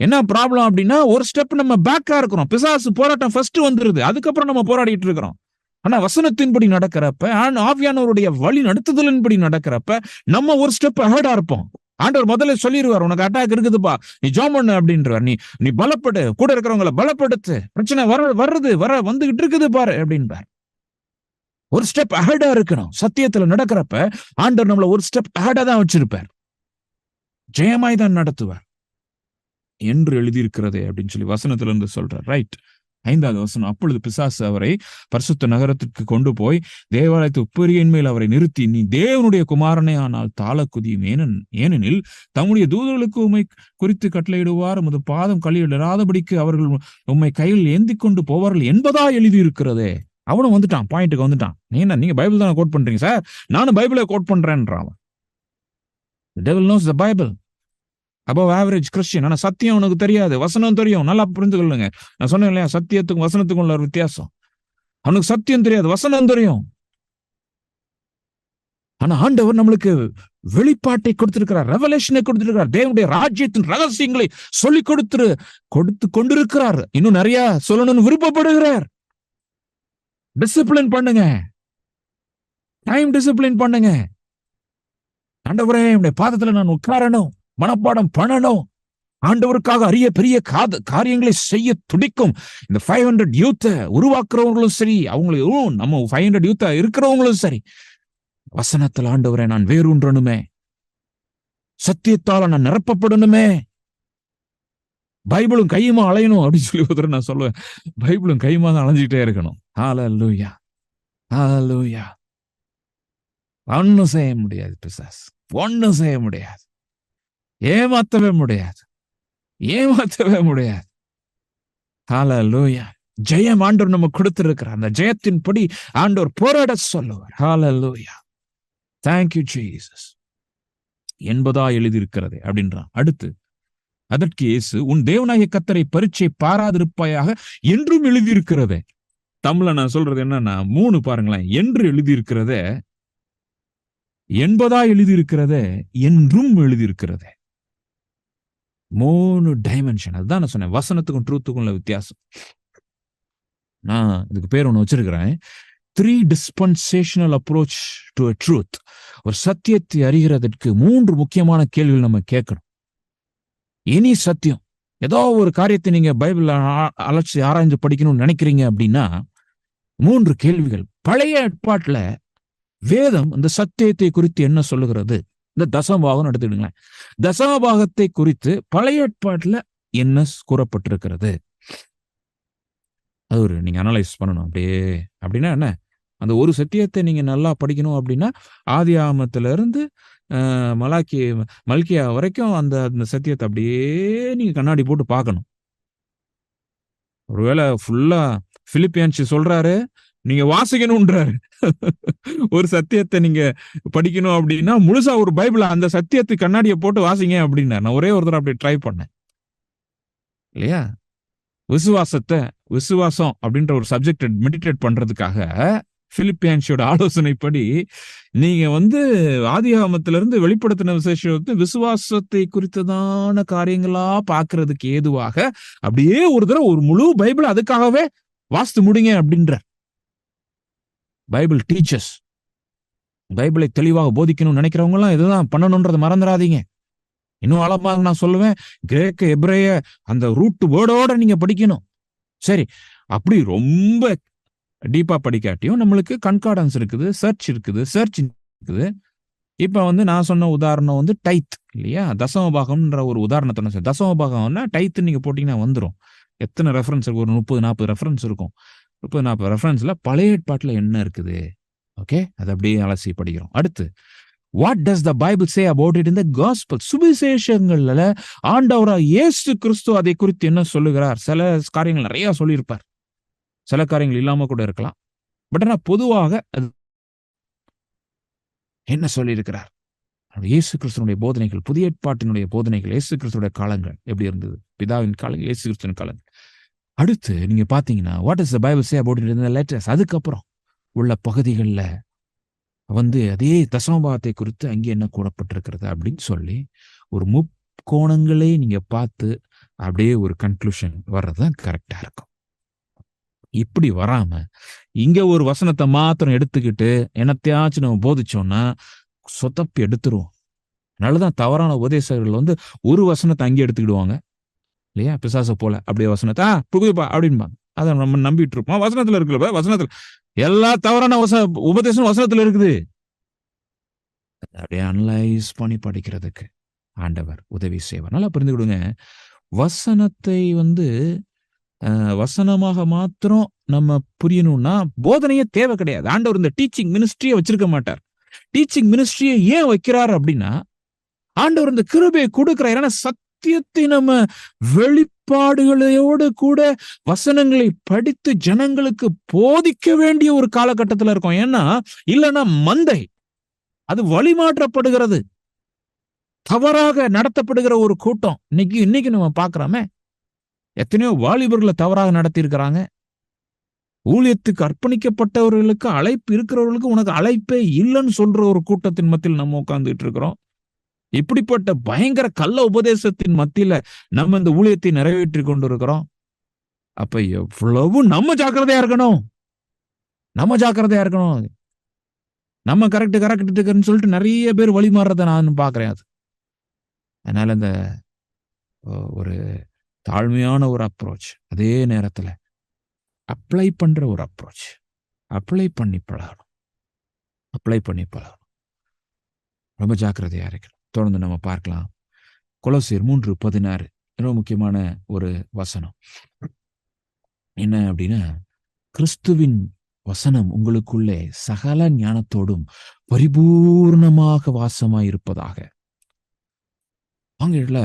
என்ன ப்ராப்ளம் அப்படின்னா, ஒரு ஸ்டெப் நம்ம பேக்கா இருக்கிறோம். பிசாசு போராட்டம் ஃபர்ஸ்ட் வந்துருது, அதுக்கப்புறம் நம்ம போராடிட்டு இருக்கிறோம். ஆனா வசனத்தின்படி நடக்கிறப்ப, ஆவியானவருடைய வழி நடத்துதலின்படி நடக்கிறப்ப நம்ம ஒரு ஸ்டெப் அஹெடா இருப்போம். ஆண்டவர் முதல்ல சொல்லிடுவார், உனக்கு அட்டாக் இருக்குதுப்பா, நீ ஜாம் பண்ணு அப்படின்றார். நீ பலப்படு, கூட இருக்கிறவங்களை பலப்படுத்து, பிரச்சனை வந்துகிட்டு இருக்குது பாரு அப்படின்பார். ஒரு ஸ்டெப் அஹெடா இருக்கணும். சத்தியத்துல நடக்கிறப்ப ஆண்டவர் நம்மள ஒரு ஸ்டெப் அஹெடா தான் வச்சிருப்பார். ஜெயமாய் தான் நடத்துவார் என்று எழுதியிருக்கிறதே அப்படின்னு சொல்லி வசனத்துல இருந்து சொல்றார். ரைட். 5வது வசனம், அப்பொழுது பிசாசு அவரை பரிசுத்த நகரத்திற்கு கொண்டு போய் தேவாலயத்து உப்பரியின் மேல் அவரை நிறுத்தி, நீ தேவனுடைய குமாரனே ஆனால் தாளக்குதியும், ஏனெனில் தம்முடைய தூதர்களுக்கு உம்மை குறித்து கட்டளையிடுவார், உமது பாதம் கல்லிடாதபடிக்கு அவர்கள் உம்மை கையில் ஏந்தி கொண்டு போவார்கள் என்பதா எழுதியிருக்கிறதே. அவனும் வந்துட்டான், பாயிண்ட்டுக்கு வந்துட்டான். நீங்க பைபிள் தானே கோட் பண்றீங்க சார், நானும் பைபிளை code பண்றேன்றான். The devil knows the Bible. above average Christian. ஆனா சத்தியம் உனக்கு தெரியாது, வசனம் தெரியும். நல்லா புரிந்து கொள்ளுங்க. நான் சொன்னேன் இல்லையா, சத்தியத்துக்கும் வசனத்துக்கும் உள்ள ஒரு வித்தியாசம். அவனுக்கு சத்தியம் தெரியாது, வசனம் தெரியும். ஆனா ஆண்டவர் நம்மளுக்கு வெளிப்பாட்டை கொடுத்திருக்கிறார், ரெவலேஷனை கொடுத்திருக்கிறார். தேவனுடைய ராஜ்யத்தின் ரகசியங்களை சொல்லி கொடுத்து கொண்டிருக்கிறார். இன்னும் நிறைய சொல்லணும்னு விருப்பப்படுகிறார். டிசிப்ளின் பண்ணுங்க, டைம் டிசிப்ளின் பண்ணுங்க. ஆண்டவரே, என்னுடைய பாதத்துல நான் உட்காரணும், மனப்பாடம் பண்ணணும், ஆண்டவருக்காக அரிய பெரிய காரியங்களை செய்ய துடிக்கும். இந்த 500 யூத்தை உருவாக்குறவங்களும் சரி, அவங்களும் நம்ம 500 யூத்தா இருக்கிறவங்களும் சரி, வசனத்தில் ஆண்டவரை நான் வேரூன்றணுமே, சத்தியத்தால நான் நிரப்பப்படணுமே, பைபிளும் கையுமா அலையணும் அப்படின்னு சொல்லி நான் சொல்லுவேன். பைபிளும் கையுமா தான் அலைஞ்சிக்கிட்டே இருக்கணும். ஹல்லேலூயா, ஹல்லேலூயா. ஒன்னும் செய்ய முடியாது பிசாஸ், ஒன்னும் செய்ய முடியாது, ஏமாத்தவே முடியாது. ஹல்லேலூயா. ஜெயம் ஆண்டவர் நம்ம கொடுத்திருக்கிறார். அந்த ஜெயத்தின்படி ஆண்டவர் போராட சொல்லுவார். ஹல்லேலூயா. Thank you Jesus. என்பதா எழுதியிருக்கிறது அப்படின்றான். அடுத்து, அதற்கு இயேசு, உன் தேவனாகிய கர்த்தரை பரீட்சை பாராதிருப்பாயாக என்றும் எழுதியிருக்கிறதே. தமிழ்ல நான் சொல்றது என்னன்னா, 3 பாருங்களேன். என்று எழுதியிருக்கிறதே, என்பதா எழுதியிருக்கிறதே, என்றும் எழுதியிருக்கிறதே. 3 டைமென்ஷன். அதுதான் நான் சொன்னேன், வசனத்துக்கும் ட்ரூத்துக்கும் உள்ள வித்தியாசம். நான் இதுக்கு பேர் ஒண்ணு வச்சிருக்கிறேன், 3 dispensational approach to a truth. ஒரு சத்தியத்தை அறிகிறதற்கு 3 முக்கியமான கேள்விகள் நம்ம கேட்கணும். இனி சத்தியம், ஏதோ ஒரு காரியத்தை நீங்க பைபிள் அலட்சி ஆராய்ந்து படிக்கணும்னு நினைக்கிறீங்க அப்படின்னா 3 கேள்விகள். பழைய ஏற்பாட்டுல வேதம் இந்த சத்தியத்தை குறித்து என்ன சொல்லுகிறது? இந்த தசமபாகம் எடுத்துக்கிடுங்களேன். தசமபாகத்தை குறித்து பழைய ஏற்பாட்டுல என்ன கூறப்பட்டிருக்கிறது? அது நீங்க அனலைஸ் பண்ணணும். அப்படின்னா என்ன, அந்த ஒரு சத்தியத்தை நீங்க நல்லா படிக்கணும் அப்படின்னா ஆதியாகமத்துல இருந்து மல்கியா வரைக்கும் அந்த சத்தியத்தை அப்படியே நீங்க கண்ணாடி போட்டு பார்க்கணும். ஒருவேளை ஃபுல்லா பிலிப்பியன்ஸ் சொல்றாரு, நீங்க வாசிக்கணும்ன்றாரு. ஒரு சத்தியத்தை நீங்க படிக்கணும் அப்படின்னா முழுசா ஒரு பைபிள் அந்த சத்தியத்தை கண்ணாடியை போட்டு வாசிங்க அப்படின்னா, நான் ஒரே ஒரு தடவை அப்படி ட்ரை பண்ணேன் இல்லையா. விசுவாசம் அப்படின்ற ஒரு சப்ஜெக்ட் மெடிடேட் பண்றதுக்காக பிலிப்பியன்ஸோட ஆலோசனைப்படி நீங்க ஆதியாகமத்திலிருந்து வெளிப்படுத்தின விசேஷத்தை விசுவாசத்தை குறித்ததான காரியங்களா பாக்குறதுக்கு ஏதுவாக அப்படியே ஒரு தடவை ஒரு முழு பைபிள் அதுக்காகவே வாசித்து முடிங்க அப்படின்ற பைபிள் டீச்சர்ஸ், பைபிளை தெளிவாக போதிக்கணும்னு நினைக்கிறவங்க எல்லாம் இதுதான் பண்ணணும்ன்றதை மறந்துடாதீங்க. இன்னும் ஆழமாக நான் சொல்லுவேன், கிரேக்க எபிரேய அந்த ரூட் வேர்டோட நீங்க படிக்கணும். சரி, அப்படி ரொம்ப டீப்பா படிக்காட்டியும் நம்மளுக்கு கன்கார்டன்ஸ் இருக்குது, சர்ச் இருக்குது, சர்ச் இருக்குது. இப்ப வந்து நான் சொன்ன உதாரணம் வந்து டைத் இல்லையா? தசம பாகம்ன்ற ஒரு உதாரணத்த நான் தசம பாகம்னா டைத்ன்னு நீங்க போட்டீங்கன்னா வந்துரும். எத்தன ரெஃபரன்ஸ் ஒரு 30, 40 ரெஃபரன்ஸ் இருக்கும். 30, 40 ரெஃபரன்ஸ்ல பழைய ஏற்பாட்டுல என்ன இருக்குது? ஓகே. அத அப்படியே அலசி படிக்கிறோம். அடுத்து what does the Bible say about it in the gospel? சுவிசேஷங்கள்ல ஆண்டவராகிய இயேசு கிறிஸ்து அதை குறித்து என்ன சொல்லுகிறார்? சில காரியங்கள் நிறைய சொல்லியிருப்பார். சில காரியங்கள் இல்லாம கூட இருக்கலாம். பட் ஆனா பொதுவாக அது என்ன சொல்லியிருக்கிறார்? இயேசு கிறிஸ்துவினுடைய போதனைகள், புதிய ஏற்பாட்டினுடைய போதனைகள், இயேசு கிறிஸ்துவுடைய காலங்கள் எப்படி இருந்தது? பிதாவின் காலங்கள், இயேசு கிறிஸ்துவின் காலங்கள். அடுத்து நீங்க பார்த்தீங்கன்னா, what is the Bible say about it in the letters? அதுக்கப்புறம் உள்ள பகுதிகள்ல வந்து அதே தசமபாகத்தை குறித்து அங்கே என்ன கூறப்பட்டிருக்கிறது அப்படின்னு சொல்லி ஒரு முக்கோணங்களே நீங்க பார்த்து அப்படியே ஒரு கன்க்ளூஷன் வர்றதுதான் கரெக்டா இருக்கும். இப்படி வராம இங்க ஒரு வசனத்தை மாத்திரம் எடுத்துக்கிட்டு என்னத்தையாச்சும் நம்ம போதிச்சோம்னா சொதப்பி எடுத்துருவோம். அதனாலதான் தவறான உபதேசகர்கள் வந்து ஒரு வசனத்தை அங்கே எடுத்துக்கிடுவாங்க இல்லையா? பிசாச போல அப்படியே வசனத்தை புகுதுப்பா அப்படின்பாங்க. அதை நம்ம நம்பிட்டு இருப்போம். வசனத்துல இருக்குல்ல, வசனத்துல எல்லா தவறான உபதேசம் வசனத்துல இருக்குது. அப்படியே அனலைஸ் பண்ணி படிக்கிறதுக்கு ஆண்டவர் உதவி செய்வார். நல்லா புரிந்துக்கிடுங்க. வசனத்தை வந்து வசனமாக மாத்திரம் நம்ம புரியணும்னா போதனையே தேவை கிடையாது. ஆண்டவர் இந்த டீச்சிங் மினிஸ்ட்ரியை வச்சிருக்க மாட்டார். டீச்சிங் மினிஸ்ட்ரியை ஏன் வைக்கிறார் அப்படின்னா, ஆண்டவர் இந்த கிருபையை கொடுக்கிறார். ஏன்னா சத்தியத்தை நம்ம வெளிப்பாடுகளோடு கூட வசனங்களை படித்து ஜனங்களுக்கு போதிக்க வேண்டிய ஒரு காலகட்டத்தில் இருக்கும். ஏன்னா இல்லைன்னா மந்தை அது வழிமாற்றப்படுகிறது, தவறாக நடத்தப்படுகிற ஒரு கூட்டம் இன்னைக்கு நம்ம பார்க்கிறோமே. எத்தனையோ வாலிபர்களை தவறாக நடத்தி இருக்கிறாங்க. ஊழியத்துக்கு அர்ப்பணிக்கப்பட்டவர்களுக்கு அழைப்பு இருக்கிறவர்களுக்கு உனக்கு அழைப்பே இல்லைன்னு சொல்ற ஒரு கூட்டத்தின் மத்தியில் நம்ம உட்கார்ந்துட்டு இருக்கிறோம். இப்படிப்பட்ட பயங்கர கள்ள உபதேசத்தின் மத்தியில நம்ம இந்த ஊழியத்தை நிறைவேற்றி கொண்டு இருக்கிறோம். அப்ப எவ்வளவு நம்ம ஜாக்கிரதையா இருக்கணும். நம்ம கரெக்ட் சொல்லிட்டு நிறைய பேர் வழி மாறுறத நான் பாக்குறேன். அது அதனால இந்த ஒரு தாழ்மையான ஒரு அப்ரோச், அதே நேரத்துல அப்ளை பண்ற ஒரு அப்ரோச், அப்ளை பண்ணி பழகணும். ரொம்ப ஜாக்கிரதையா இருக்கணும். தொடர்ந்து நம்ம பார்க்கலாம். கொலோசியர் 3:16 ரொம்ப முக்கியமான ஒரு வசனம். என்ன அப்படின்னா, கிறிஸ்துவின் வசனம் உங்களுக்குள்ளே சகல ஞானத்தோடும் பரிபூர்ணமாக வாசமாயிருப்பதாக. ஆங்கிலத்துல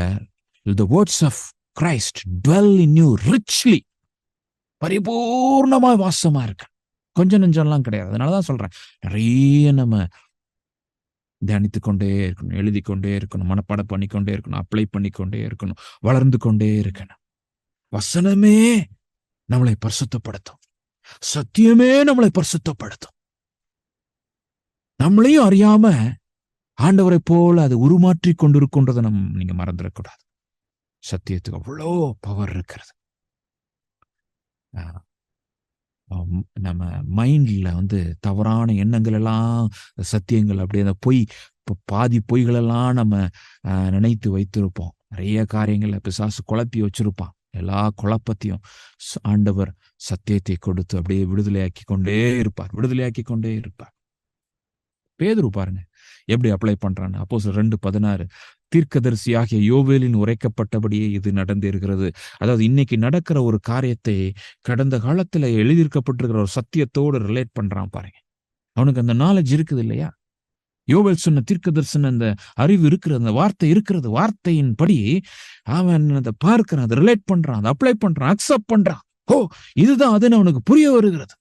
the words of Christ dwell in you richly. பரிபூர்ணமா வாசமா இருக்கு. கொஞ்சம் நெஞ்சம்லாம் கிடையாது. அதனாலதான் சொல்றேன், நிறைய நம்ம தியானித்துக் கொண்டே இருக்கணும், எழுதி கொண்டே இருக்கணும், மனப்பாடம் பண்ணிக்கொண்டே இருக்கணும், அப்ளை பண்ணிக்கொண்டே இருக்கணும், வளர்ந்து கொண்டே இருக்கணும். வசனமே நம்மளை பரிசுத்தப்படுத்தும். சத்தியமே நம்மளை பரிசுத்தப்படுத்தும். நம்மளையும் அறியாம ஆண்டவரை போல அது உருமாற்றி கொண்டிருக்கின்றதை நீங்க மறந்துடக்கூடாது. சத்தியத்துக்கு அவ்வளோ பவர் இருக்கிறது. நம்ம மைண்ட்ல வந்து தவறான எண்ணங்கள் எல்லாம் சத்தியங்கள் அப்படியே அந்த பாதி பொய்கள் எல்லாம் நம்ம நினைத்து வைத்திருப்போம். நிறைய காரியங்கள்ல பிசாசு குழப்பி வச்சிருப்பான். எல்லா குழப்பத்தையும் ஆண்டவர் சத்தியத்தை கொடுத்து அப்படியே விடுதலையாக்கி கொண்டே இருப்பார். பேதுரு பாருங்க எப்படி அப்ளை பண்றான்னு. அப்போஸ்தலர் 2:16 தீர்க்கதரிசியாகிய யோவேலின் உரைக்கப்பட்டபடியே இது நடந்திருக்கிறது. அதாவது இன்னைக்கு நடக்கிற ஒரு காரியத்தை கடந்த காலத்துல எழுதியிருக்கப்பட்டிருக்கிற ஒரு சத்தியத்தோடு ரிலேட் பண்றான் பாருங்க. அவனுக்கு அந்த நாலேஜ் இருக்குது இல்லையா? யோவேல் சொன்ன தீர்க்கதரிசன அந்த அறிவு இருக்கிறது, அந்த வார்த்தை இருக்கிறது. வார்த்தையின் படி அவன் அதை பார்க்கிறான், அதை ரிலேட் பண்றான், அதை அப்ளை பண்றான், அக்செப்ட் பண்றான். ஓ இதுதான் அதுன்னு அவனுக்கு புரிய வருகிறது.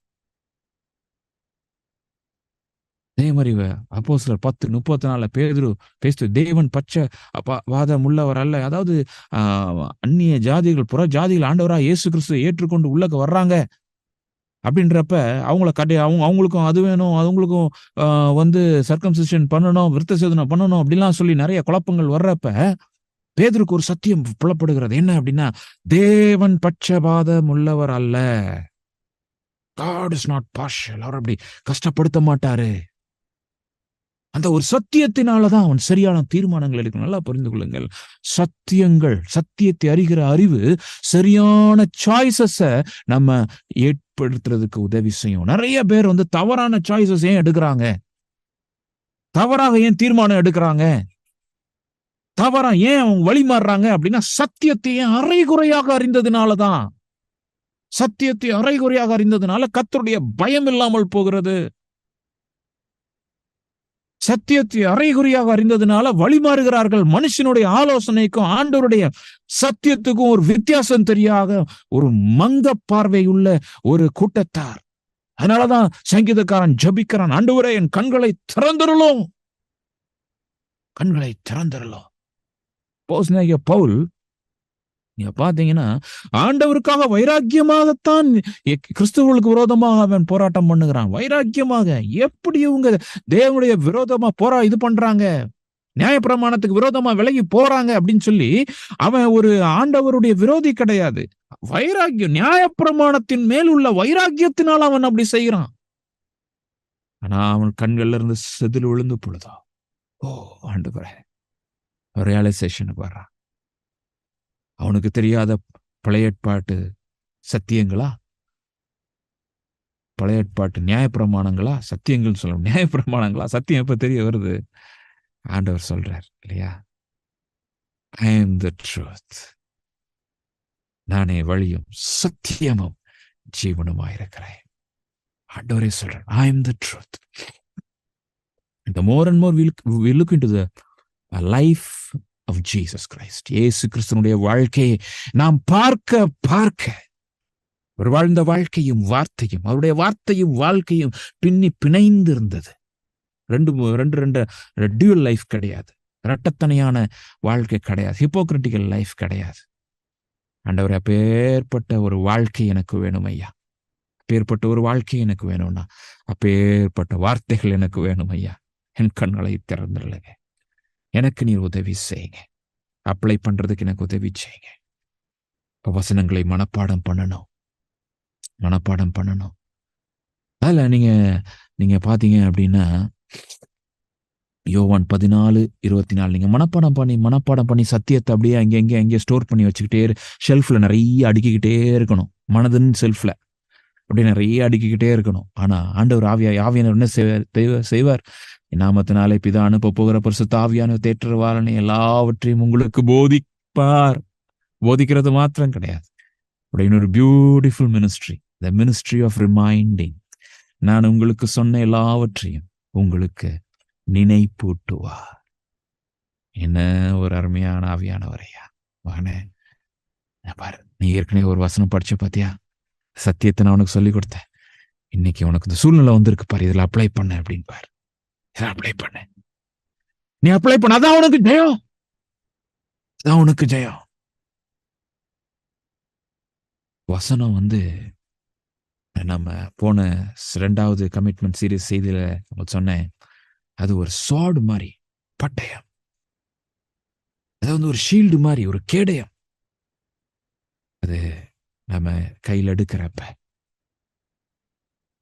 அதே மாதிரி அப்போஸ்தலர் 10:34 பேதுரு பேசு தேவன் பச்சை வாதம் உள்ளவர் அல்ல. அதாவது அந்நிய ஜாதிகள், புற ஜாதிகள் ஆண்டவராக இயேசு கிறிஸ்துவை ஏற்றுக்கொண்டு உள்ளக்க வர்றாங்க அப்படின்றப்ப அவங்களுக்கும் அது வேணும், அவங்களுக்கும் வந்து சர்க்கம்சிஷன் பண்ணணும், விருத்த சேதனம் பண்ணணும் அப்படிலாம் சொல்லி நிறைய குழப்பங்கள் வர்றப்ப பேதுருக்கு ஒரு சத்தியம் புலப்படுகிறது. என்ன அப்படின்னா, தேவன் பட்சபாதம் உள்ளவர் அல்ல. God is not partial. அவர் அப்படி கஷ்டப்படுத்த மாட்டாரு. அந்த ஒரு சத்தியத்தினாலதான் அவன் சரியான தீர்மானங்கள் எடுக்கணும். நல்லா புரிந்து கொள்ளுங்கள். சத்தியத்தை அறிகிற அறிவு சரியான சாய்ஸஸ நம்ம ஏற்படுத்துறதுக்கு உதவி செய்யும். நிறைய பேர் தவறான சாய்ஸஸ் ஏன் எடுக்கிறாங்க? தவறாக ஏன் தீர்மானம் எடுக்கிறாங்க? தவறா ஏன் அவங்க வழி மாறுறாங்க அப்படின்னா, சத்தியத்தை அரைகுறையாக அறிந்ததுனாலதான். சத்தியத்தை அரைகுறையாக அறிந்ததுனால கர்த்தருடைய பயம் இல்லாமல் போகிறது. சத்தியத்தை அரைகுறையாக அறிந்ததுனால வழிமாறுகிறார்கள். மனுஷனுடைய ஆலோசனைக்கும் ஆண்டவருடைய சத்தியத்துக்கும் ஒரு வித்தியாசம் தெரியாத ஒரு மந்த பார்வை உள்ள ஒரு கூட்டத்தார். அதனாலதான் சங்கீதக்காரன் ஜபிக்கிறான், ஆண்டவரே என் கண்களை திறந்தருளும், கண்களை திறந்தருளும். பவுல் நீங்க பாத்தீங்கன்னா, ஆண்டவருக்காக வைராக்கியமாகத்தான் கிறிஸ்துவர்களுக்கு விரோதமாக அவன் போராட்டம் பண்ணுகிறான். வைராக்கியமாக. எப்படி இவங்க தேவனுடைய விரோதமா இது பண்றாங்க, நியாயப்பிரமாணத்துக்கு விரோதமா விலகி போறாங்க அப்படின்னு சொல்லி அவன் ஒரு ஆண்டவருடைய விரோதி கிடையாது. வைராக்கியம், நியாயப்பிரமாணத்தின் மேல் உள்ள வைராக்கியத்தினால் அவன் அப்படி செய்கிறான். ஆனா அவன் கண்கள்ல இருந்து செதில் விழுந்து பொழுதா, ஓ ஆண்டவரே, ரியலைசேஷனுக்கு வர்றான். அவனுக்கு தெரியாத பழைய ஏற்பாட்டு சத்தியங்களா, பழைய ஏற்பாட்டு நியாயப்பிரமாணங்களா, சத்தியங்கள் சொல்லணும், நியாயப்பிரமாணங்களா, சத்தியம் எப்ப தெரிய வருது? ஆண்டவர் சொல்றார் இல்லையா, ஐ am the truth, நானே வழியும் சத்தியமும் ஜீவனுமாயிருக்கிறேன். ஆண்டவரே சொல்றார், I am the truth. The more and more we look into the life of Jesus Christ, இயேசு கிறிஸ்துவினுடைய வாழ்க்கையை நாம் பார்க்க பார்க்க, ஒரு வாழ்ந்த வாழ்க்கையும் வார்த்தையும், அவருடைய வார்த்தையும் வாழ்க்கையும் பிணைந்து இருந்தது. ரெண்டு டியூவல் லைஃப் கிடையாது, இரட்டத்தனையான வாழ்க்கை கிடையாது, ஹிப்போக்ரிட்டிக்கல் லைஃப் கிடையாது. ஆண்டவர், அப்பேற்பட்ட ஒரு வாழ்க்கை எனக்கு வேணும் ஐயா, அப்பேற்பட்ட ஒரு வாழ்க்கை எனக்கு வேணும்னா, அப்பேற்பட்ட வார்த்தைகள் எனக்கு வேணும் ஐயா. என் கண்களை திறந்துருங்க, எனக்கு நீர் உதவி செய்யுங்க, அப்ளை பண்றதுக்கு எனக்கு உதவி செய்யுங்க. இப்போ வசனங்களை மனப்பாடம் பண்ணணும். அதில் நீங்க பாத்தீங்க அப்படின்னா, யோவான் 14:24 நீங்க மனப்பாடம் பண்ணி சத்தியத்தை அப்படியே அங்கே ஸ்டோர் பண்ணி வச்சுக்கிட்டே, ஷெல்ஃப்ல நிறைய அடுக்கிக்கிட்டே இருக்கணும். மனதின் ஷெல்ஃப்ல அப்படி நிறைய அடுக்கிக்கிட்டே இருக்கணும். ஆனா ஆண்டவர் ஆவியானவர் என்ன செய்வார்? நாமத்தினாலே பிதா அனுப்ப போகிற பரிசுத்த ஆவியானவர் தேற்றரவாளனை எல்லாவற்றையும் உங்களுக்கு போதிப்பார். போதிக்கிறது மாத்திரம் கிடையாது, அப்படின்னு ஒரு beautiful ministry, the ministry of reminding. நான் உங்களுக்கு சொன்ன எல்லாவற்றையும் உங்களுக்கு நினைப்பூட்டுவார். என்ன ஒரு அருமையான ஆவியானவரையா மகனே. பாரு, நீ ஏற்கனவே ஒரு வசனம் படிச்ச பாத்தியா, சத்தியத்தை நான் உனக்கு சொல்லி கொடுத்தேன், இன்னைக்கு உனக்கு இந்த சூழ்நிலை வந்திருக்கு பாரு, இதுல அப்ளை பண்ண அப்படின்னு பாரு, அப்ளை பண்ண, நீ அப்ளை பண்ண, அதான் உனக்கு ஜெயம், அதான் உனக்கு ஜெயம். வசனம் நம்ம போன 2வது கமிட்மெண்ட் சீரீஸ் செய்தியில சொன்னேன், அது ஒரு ஸ்வார்டு மாதிரி, பட்டயம், அது ஒரு ஷீல்டு மாதிரி, ஒரு கேடயம். அது நம்ம கையில் எடுக்கிறப்ப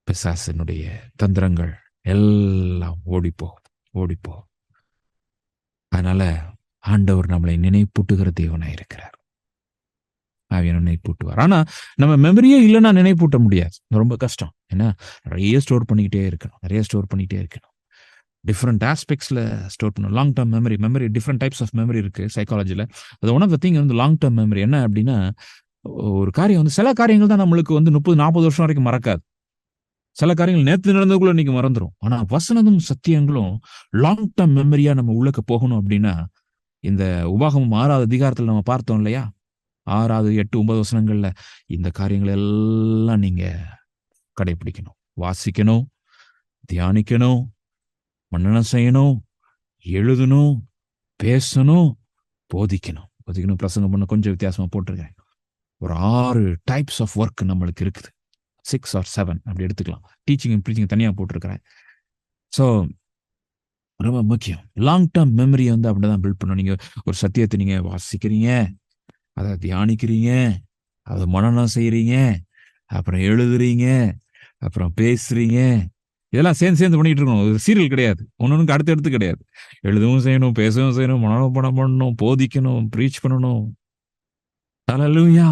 பிசாசினுடைய தந்திரங்கள் எல்லாம் ஓடிப்போ. அதனால ஆண்டவர் நம்மளை நினைப்பூட்டுகிற தேவனாய் இருக்கிறார். நினைப்பூட்டுவார். ஆனா நம்ம மெமரியே இல்லைன்னா நினைப்பூட்ட முடியாது, ரொம்ப கஷ்டம். ஏன்னா நிறைய ஸ்டோர் பண்ணிக்கிட்டே இருக்கணும், டிஃப்ரெண்ட் ஆஸ்பெக்ட்ஸ்ல ஸ்டோர் பண்ணணும். Long term memory different types of memory இருக்கு சைக்காலஜில. அது one of the thing long term memory என்ன அப்படின்னா, ஒரு காரியம் சில காரியங்கள் தான் நம்மளுக்கு 30-40 வருஷம் வரைக்கும் மறக்காது. சில காரியங்கள் நேற்று நடந்ததுக்குள்ள இன்னைக்கு மறந்துடும். ஆனா வசனமும் சத்தியங்களும் லாங் டேர்ம் மெமரியா நம்ம உள்ளக்க போகணும் அப்படின்னா, இந்த உபாகமம் 6வது அதிகாரத்துல நம்ம பார்த்தோம் இல்லையா, 6, 8, 9 வசனங்கள்ல இந்த காரியங்கள் எல்லாம் நீங்க கடைபிடிக்கணும், வாசிக்கணும், தியானிக்கணும், மன்னனம் செய்யணும், எழுதணும், பேசணும், போதிக்கணும். பிரசங்கம் பண்ண கொஞ்சம் வித்தியாசமா போட்டிருக்கேன். ஒரு 6 டைப்ஸ் ஆஃப் ஒர்க் நம்மளுக்கு இருக்குது, 6 or 7 அப்படி எடுத்துக்கலாம். டீச்சிங் ப்ரீச்சிங் தனியா போட்டிருக்கிறேன். ஸோ ரொம்ப முக்கியம். லாங் டேர்ம் மெமரியை அப்படிதான் பில்ட் பண்ணணும். நீங்க ஒரு சத்தியத்தை நீங்க வாசிக்கிறீங்க, அதை தியானிக்கிறீங்க, அதை மனனம் செய்யறீங்க, அப்புறம் எழுதுறீங்க, அப்புறம் பேசுறீங்க, இதெல்லாம் சேர்ந்து பண்ணிட்டு இருக்கணும். ஒரு சீரியல் கிடையாது. ஒன்னொன்னுக்கு அடுத்து கிடையாது. எழுதவும் செய்யணும், பேசவும் செய்யணும், மனோபாடம் பண்ணணும், போதிக்கணும், ப்ரீச் பண்ணணும். ஹல்லேலூயா,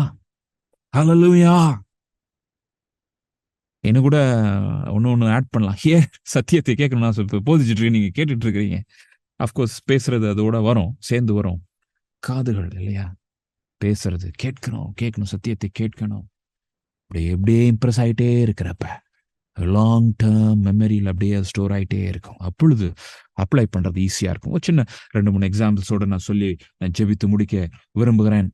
ஹல்லேலூயா. என்ன கூட ஒண்ணு ஆட் பண்ணலாம். சத்தியத்தை கேட்கணும். நான் போதிச்சுட்டு இருக்கேன், நீங்க கேட்டுட்டு இருக்கிறீங்க. அஃப்கோர்ஸ் பேசுறது அதோட வரும், சேர்ந்து வரும். காதுகள் இல்லையா, பேசுறது கேட்கணும், சத்தியத்தை கேட்கணும். அப்படியே இம்ப்ரெஸ் ஆயிட்டே இருக்கிறப்ப லாங் டேர்ம் மெமரியில் அப்படியே ஸ்டோர் ஆகிட்டே இருக்கும். அப்பொழுது அப்ளை பண்ணுறது ஈஸியாக இருக்கும். ஒரு சின்ன 2-3 எக்ஸாம்பிள்ஸோடு நான் சொல்லி நான் ஜெபித்து முடிக்க விரும்புகிறேன்.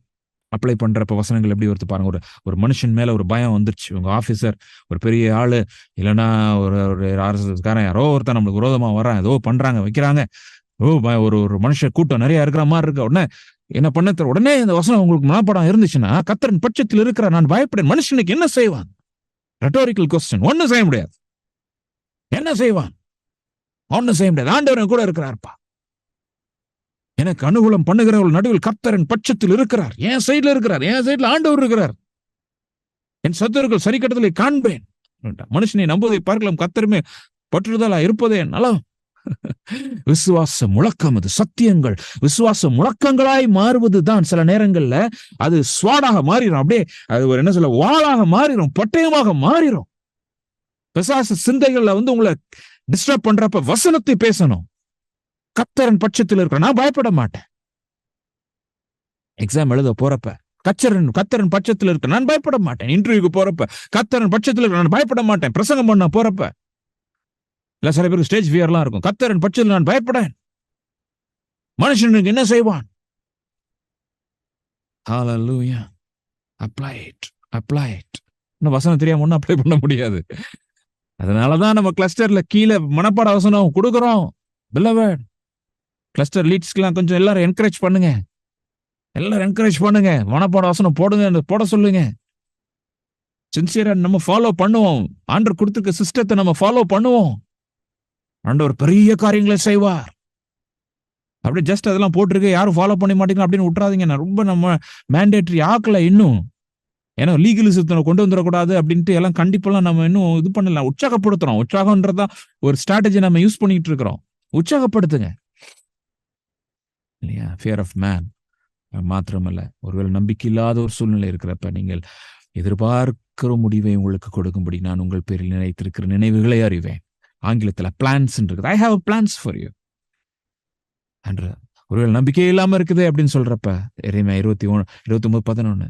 அப்ளை பண்ணுறப்ப வசனங்கள் எப்படி வருது பாருங்க. ஒரு மனுஷன் மேலே ஒரு பயம் வந்துருச்சு. உங்கள் ஆஃபீஸர் ஒரு பெரிய ஆள், இல்லைன்னா ஒரு ஆர்எஸ்எஸ்காரன், யாரோ ஒருத்தர் நம்மளுக்கு விரோதமாக வரான், ஏதோ பண்ணுறாங்க வைக்கிறாங்க, ஒரு மனுஷன் கூட்டம் நிறைய இருக்கிற மாதிரி இருக்கு. உடனே என்ன பண்ண உடனே இந்த வசனம் உங்களுக்கு மனப்பாடம் இருந்துச்சுன்னா, கர்த்தரின் பட்சத்தில் இருக்கிற நான் பயப்படேன். மனுஷனுக்கு என்ன செய்வான்? Rhetorical question. ஒன்னும் செய்ய முடியாது. என்ன செய்வான்? ஒன்னும் செய்ய முடியாது. ஆண்டவர் கூட இருக்கிறார்ப்பா. எனக்கு அனுகூலம் பண்ணுகிறவர்கள் நடுவில் கர்த்தரின் பட்சத்தில் இருக்கிறார். என் சைடுல இருக்கிறார். என் சைடுல ஆண்டவர் இருக்கிறார். என் சத்துருக்கள் சரி கட்டத்திலே காண்பேன். மனுஷனை நம்புவதை பார்க்கலாம், கர்த்தருமே பற்றுதலா இருப்பதே நலம். விசுவாச முழக்கம், அது சத்தியங்கள் விசுவாச முழக்கங்களாய் மாறுவதுதான் சில நேரங்கள்ல அது ஸ்வாடாக மாறிடும். அப்படியே அது ஒரு என்ன சொல்ல, வாளாக மாறிடும், பட்டயமாக மாறிடும். பிசாசு சிந்தைகள்ல உங்களை டிஸ்டர்ப் பண்றப்ப வசனத்தை பேசணும். கர்த்தரின் பட்சத்தில் இருக்கிற நான் பயப்பட மாட்டேன். எக்ஸாம் எழுத போறப்ப கர்த்தரின் பட்சத்தில் இருக்க நான் பயப்பட மாட்டேன். இன்டர்வியூக்கு போறப்ப கர்த்தரின் பட்சத்தில் இருக்க நான் பயப்பட மாட்டேன். பிரசங்கம் பண்ண போறப்ப இல்ல, சில பேருக்கு ஸ்டேஜ் ஃபியர்லாம் இருக்கும். கர்த்தரின் பட்சத்தில் நான் பயப்படேன். மனுஷனுக்கு என்ன செய்வான்? ஹல்லேலூயா. Apply it. இன்னும் வசனம் தெரியாம ஒன்னும் அப்ளை பண்ண முடியாது. அதனாலதான் நம்ம கிளஸ்டர்ல கீழே மனப்பாட வசனம் கொடுக்கிறோம். பிலவட், கிளஸ்டர் லீட்ஸ்க்கெல்லாம் கொஞ்சம் எல்லாரும் என்கரேஜ் பண்ணுங்க. மனப்பாட வசனம் போடுங்க, போட சொல்லுங்க. சின்சியரா நம்ம ஃபாலோ பண்ணுவோம். ஆண்டவர் கொடுத்திருக்க சிஸ்டத்தை நம்ம ஃபாலோ பண்ணுவோம். ஆண்டவர் பெரிய காரியங்களை செய்வார். அப்படியே ஜஸ்ட் அதெல்லாம் போட்டிருக்கு, யாரும் ஃபாலோ பண்ண மாட்டீங்க அப்படின்னு விட்டுறாதீங்க. நான் ரொம்ப நம்ம மேண்டேட்டரி ஆக்கல இன்னும். ஏன்னா லீகலிசத்தை கொண்டு வந்துடக்கூடாது அப்படின்ட்டு எல்லாம் கண்டிப்பெல்லாம் நம்ம இன்னும் இது பண்ணல. உற்சாகப்படுத்துறோம். உற்சாகம்ன்றதான் ஒரு ஸ்ட்ராட்டஜி நம்ம யூஸ் பண்ணிட்டு இருக்கிறோம். உற்சாகப்படுத்துங்க இல்லையா? ஃபியர் ஆஃப் மேன் மாத்திரமல்ல, ஒருவேளை நம்பிக்கை இல்லாத ஒரு சூழ்நிலை இருக்கிறப்ப நீங்கள் எதிர்பார்க்கிற முடிவை உங்களுக்கு கொடுக்கும்படி நான் உங்கள் பேரில் நினைத்திருக்கிற நினைவுகளை அறிவேன். ஆங்கிலத்தில் பிளான்ஸ் இருக்குது. I have plans for you. அன்று ஒருவேளை நம்பிக்கை இல்லாம இருக்குது அப்படின்னு சொல்றப்ப எரேமியா 29:11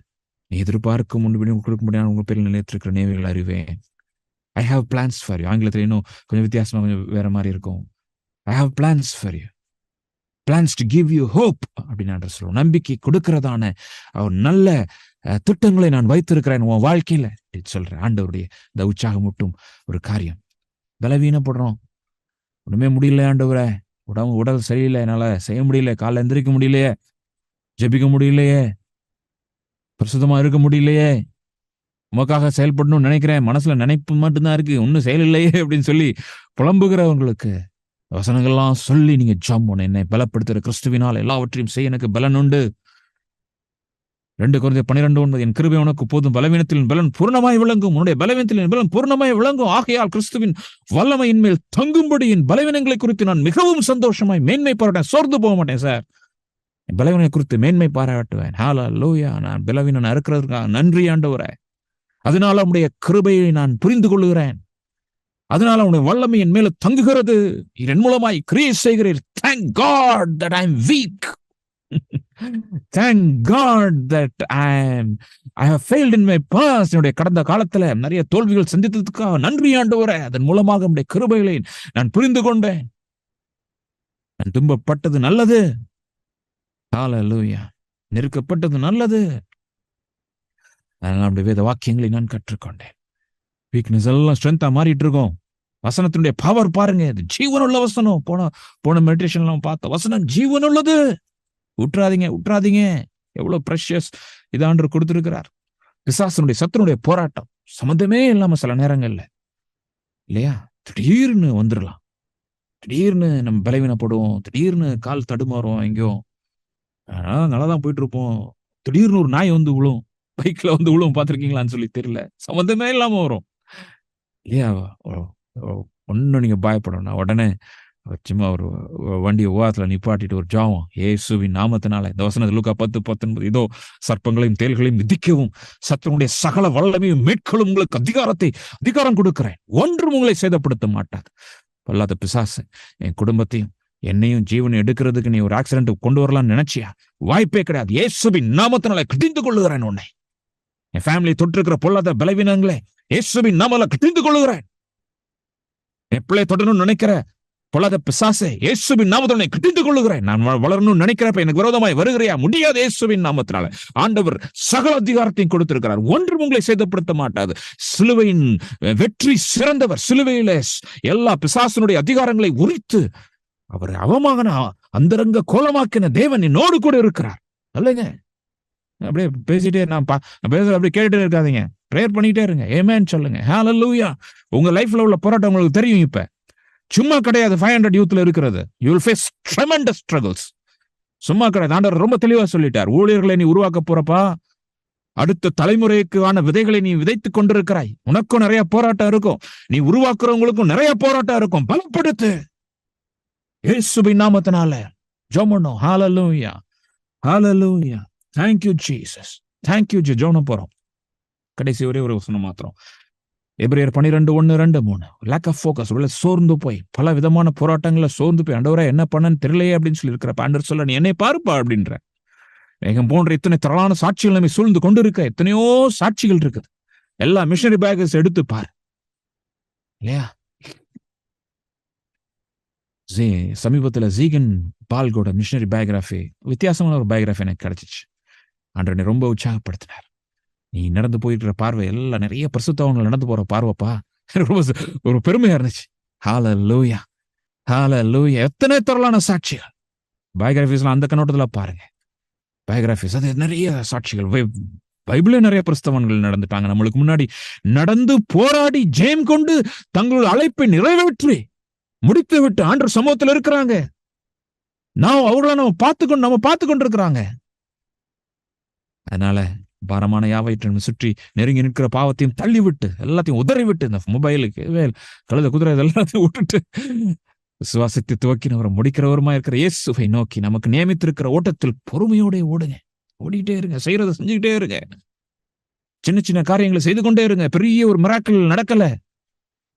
நீ எதிர்பார்க்கும் முன்பு கொடுக்கும்படி நான் உங்கள் பேரில் நினைத்திருக்கிற நினைவுகளை அறிவேன். I have plans for you. ஆங்கிலத்தில் இன்னும் கொஞ்சம் வித்தியாசமா, கொஞ்சம் வேற மாதிரி இருக்கும். I have plans for you. Plans to give you hope அப்படின்னு சொல்லுவோம். நம்பிக்கை கொடுக்கிறதான நல்ல திட்டங்களை நான் வைத்திருக்கிறேன் உன் வாழ்க்கையில சொல்றேன். ஆண்டவருடைய இந்த உற்சாகமூட்டும் ஒரு காரியம். பலவீனப்படுறோம், ஒண்ணுமே முடியல ஆண்டவரே, உடல் சரியில்லை, என்னால செய்ய முடியல, காலைல எந்திரிக்க முடியலையே, ஜெபிக்க முடியலையே, பிரசுத்தமா இருக்க முடியலையே, உமக்காக செயல்படணும்னு நினைக்கிறேன், மனசுல நினைப்பு மட்டும்தான் இருக்கு, ஒன்னும் செயல் இல்லையே அப்படின்னு சொல்லி புலம்புகிறவங்களுக்கு வசனங்கள்லாம் சொல்லி நீங்க ஜெபம் பண்ணு. என்னை பலப்படுத்துகிற கிறிஸ்துவினால் எல்லாவற்றையும் செய்ய எனக்கு பலன் உண்டு. 2 கொரிந்தியர் 12:9 என் கிருபை உனக்கு போதும், பலவீனத்தில் பலன் பூர்ணமாய் விளங்கும், உன்னுடைய பலவீனத்தில் பலன் பூர்ணமாய் விளங்கும். ஆகையால் கிறிஸ்துவின் வல்லமையின் மேல் தங்கும்படி என் பலவீனங்களை குறித்து நான் மிகவும் சந்தோஷமாய் மேன்மை பாராட்டேன். சோர்ந்து போக மாட்டேன் சார். என் பலவீனை குறித்து மேன்மை பாராட்டுவேன். ஹல்லேலூயா. நான் பலவீனனா இருக்கிறதுக்காக நன்றி ஆண்டவரே. அதனால உம்முடைய கிருபையை நான் புரிந்து கொள்கிறேன். அதனால உன்னுடைய வல்லமை என் மேல தங்குகிறது. என் மூலமாய் கிரியை செய்கிறீர். Thank God that I am weak. Thank God that I have failed in my past. என்னுடைய கடந்த காலத்துல நிறைய தோல்விகள் சந்தித்ததுக்காக நன்றி ஆண்டவரே. அதன் மூலமாக உம்முடைய கிருபைகளை நான் புரிந்து கொண்டேன். நான் துன்பப்பட்டது நல்லது. ஹல்லேலூயா. நெருக்கப்பட்டது நல்லது. அதனால நம்முடைய வேத வாக்கியங்களை நான் கற்றுக்கொண்டேன். வீக்னஸ் எல்லாம் ஸ்ட்ரென்த்தா மாறிட்டு இருக்கோம். வசனத்தினுடைய பவர் பாருங்க, இது ஜீவனுள்ள வசனம். போன மெடிடேஷன்ல பார்த்த வசனம் ஜீவனுள்ளது. விட்டுறாதீங்க. எவ்வளவு பிரஷியஸ் இதாண்டு கொடுத்திருக்கிறார். பிசாசனுடைய சத்துனுடைய போராட்டம் சம்பந்தமே இல்லாம சில நேரங்கள்ல இல்லையா, திடீர்னு வந்துடலாம். திடீர்னு நம்ம பலவீனப்படுவோம், திடீர்னு கால் தடுமாறும், எங்கேயும் நல்லாதான் போயிட்டு இருப்போம், திடீர்னு ஒரு நாய் வந்து விழும், பைக்ல வந்து விழும், பார்த்திருக்கீங்களான்னு சொல்லி தெரியல, சம்பந்தமே இல்லாம வரும் இல்லையா. ஒன்னும் நீங்க பயப்படணும். உடனே சும்மா ஒரு வண்டியை ஓரத்துல நிப்பாட்டிட்டு ஒரு ஜாவம், இயேசுவின் நாமத்தினால, இந்த வசனத்தில் லூக்கா 10:19, இதோ சர்ப்பங்களையும் தேள்களையும் மிதிக்கவும் சத்துருடைய சகல வல்லமையும் மேற்கொள்ளும் உங்களுக்கு அதிகாரம் கொடுக்கிறேன், ஒன்றும் உங்களை சேதப்படுத்த மாட்டாது. பொல்லாத பிசாசு என் குடும்பத்தையும் என்னையும் ஜீவனை எடுக்கிறதுக்கு நீ ஒரு ஆக்சிடென்ட் கொண்டு வரலாம்னு நினைச்சியா? வாய்ப்பே கிடையாது. இயேசுவின் நாமத்தினால கடிந்து கொள்ளுகிறேன் உன்னை. என் ஃபேமிலி தொட்டிருக்கிற பொல்லாத பலவீனங்களே இயேசுவின் நாமத்தினால கடிந்து கொள்ளுகிறேன். என் பிள்ளை தொடரணும்னு நினைக்கிற பொல்லாத பிசாசே இயேசுவின் நாமத்தினால கடிந்து கொள்ளுகிறேன். நான் வளரணும்னு நினைக்கிறப்ப எனக்கு விரோதமாய் வருகிறியா? முடியாது. இயேசுவின் நாமத்தினால ஆண்டவர் சகல அதிகாரத்தையும் கொடுத்திருக்கிறார், ஒன்றும் உங்களை சேதப்படுத்த மாட்டாது. சிலுவையின் வெற்றி சிறந்தவர். சிலுவையில எல்லா பிசாசனுடைய அதிகாரங்களை உரித்து அவர் அவமான அந்தரங்க கோலமாக்கின தேவன் என்னோடு கூட இருக்கிறார். இல்லைங்க, அப்படியே பேசிட்டே நான் பேசுற அப்படியே கேட்டுட்டே இருக்காதீங்க, பிரேயர் பண்ணிட்டே இருங்க. ஆமென் சொல்லுங்க. ஹல்லேலூயா. உங்க லைஃப்ல உள்ள போராட்டம் உங்களுக்கு தெரியும். இப்ப சும்மா கிடையாது. 500 யூத்ல இருக்கிறது. you will face tremendous struggles. சும்மா கிடையாது. ஆண்டவர் ரொம்ப தெளிவா சொல்லிட்டார். ஊழியர்களை நீ உருவாக்க போறப்பா, அடுத்த தலைமுறைக்கான விதைகளை நீ விதைத்துக் கொண்டிருக்கிறாய். உனக்கும் நிறைய போராட்டம் இருக்கும், நீ உருவாக்குறவங்களுக்கும் நிறைய போராட்டம் இருக்கும். பலப்படுத்து இயேசுவின் நாமத்தினால ஜெபம் பண்ணும். ஹல்லேலூயா, ஹல்லேலூயா. Thank you Jesus, thank you Jesus. ஜெபம் போறோம். கடைசி ஒரே ஒரு வசனம் மாத்திரம். எபிரேயர் 12:1-2-3. Lack of focus. உள்ள சோர்ந்து போய் பல விதமான போராட்டங்களை சோர்ந்து போய் ஆண்டவரே என்ன பண்ணன்னு தெரியலையே அப்படின்னு சொல்லி இருக்கிற ஆண்டவர் சொல்ல, நீ என்னை பாருப்பா அப்படின்ற. மேகம் போன்ற இத்தனை திரளான சாட்சிகள் நம்ம சூழ்ந்து கொண்டு இருக்க, எத்தனையோ சாட்சிகள் இருக்குது. எல்லா மிஷனரி பேக்கர்ஸ் எடுத்து பாரு இல்லையா? சமீபத்தில் ஜீகன் பால்கோட மிஷனரி பயோகிராஃபி, வித்தியாசமான ஒரு பயோகிராஃபி எனக்கு கிடைச்சிச்சு. ஆண்டவனை ரொம்ப உற்சாகப்படுத்தினார். நீ நடந்து போயிருக்கிற பார்வை எல்லாம் நிறைய பரிசுத்தவங்க நடந்து போற பார்வைப்பா, ரொம்ப ஒரு பெருமையா இருந்துச்சு. ஹல்லேலூயா, ஹல்லேலூயா. எத்தனை திரளான சாட்சிகள். பயோகிராஃபிஸ்லாம் அந்த கண்ணோட்டத்துல பாருங்க. பயோகிராஃபிஸ் அது நிறைய சாட்சிகள். பைபிளே நிறைய கிறிஸ்தவன்கள் நடந்துட்டாங்க நம்மளுக்கு முன்னாடி, நடந்து போராடி ஜெயம் கொண்டு தங்களோட அழைப்பை நிறைவேற்றி முடித்து விட்டு ஆண்டவர் சமூகத்தில் இருக்கிறாங்க. அவங்கள நம்ம பார்த்து கொண்டு இருக்கிறாங்க. அதனால பாரமான யாவற்றையும் சுற்றி நெருங்கி நிற்கிற பாவத்தையும் தள்ளிவிட்டு எல்லாத்தையும் உதறிவிட்டு, இந்த மொபைலுக்கு கழுத குதிரை எல்லாத்தையும் விட்டுட்டு விசுவாசத்தை துவக்கினவரும் முடிக்கிறவருமா இருக்கிற இயேசுவை நோக்கி நமக்கு நியமித்திருக்கிற ஓட்டத்தில் பொறுமையோட ஓடுங்க. ஓடிட்டே இருங்க, செய்யறதை செஞ்சுக்கிட்டே இருங்க. சின்ன சின்ன காரியங்களை செய்து கொண்டே இருங்க. பெரிய ஒரு மிராக்கிள் நடக்கல,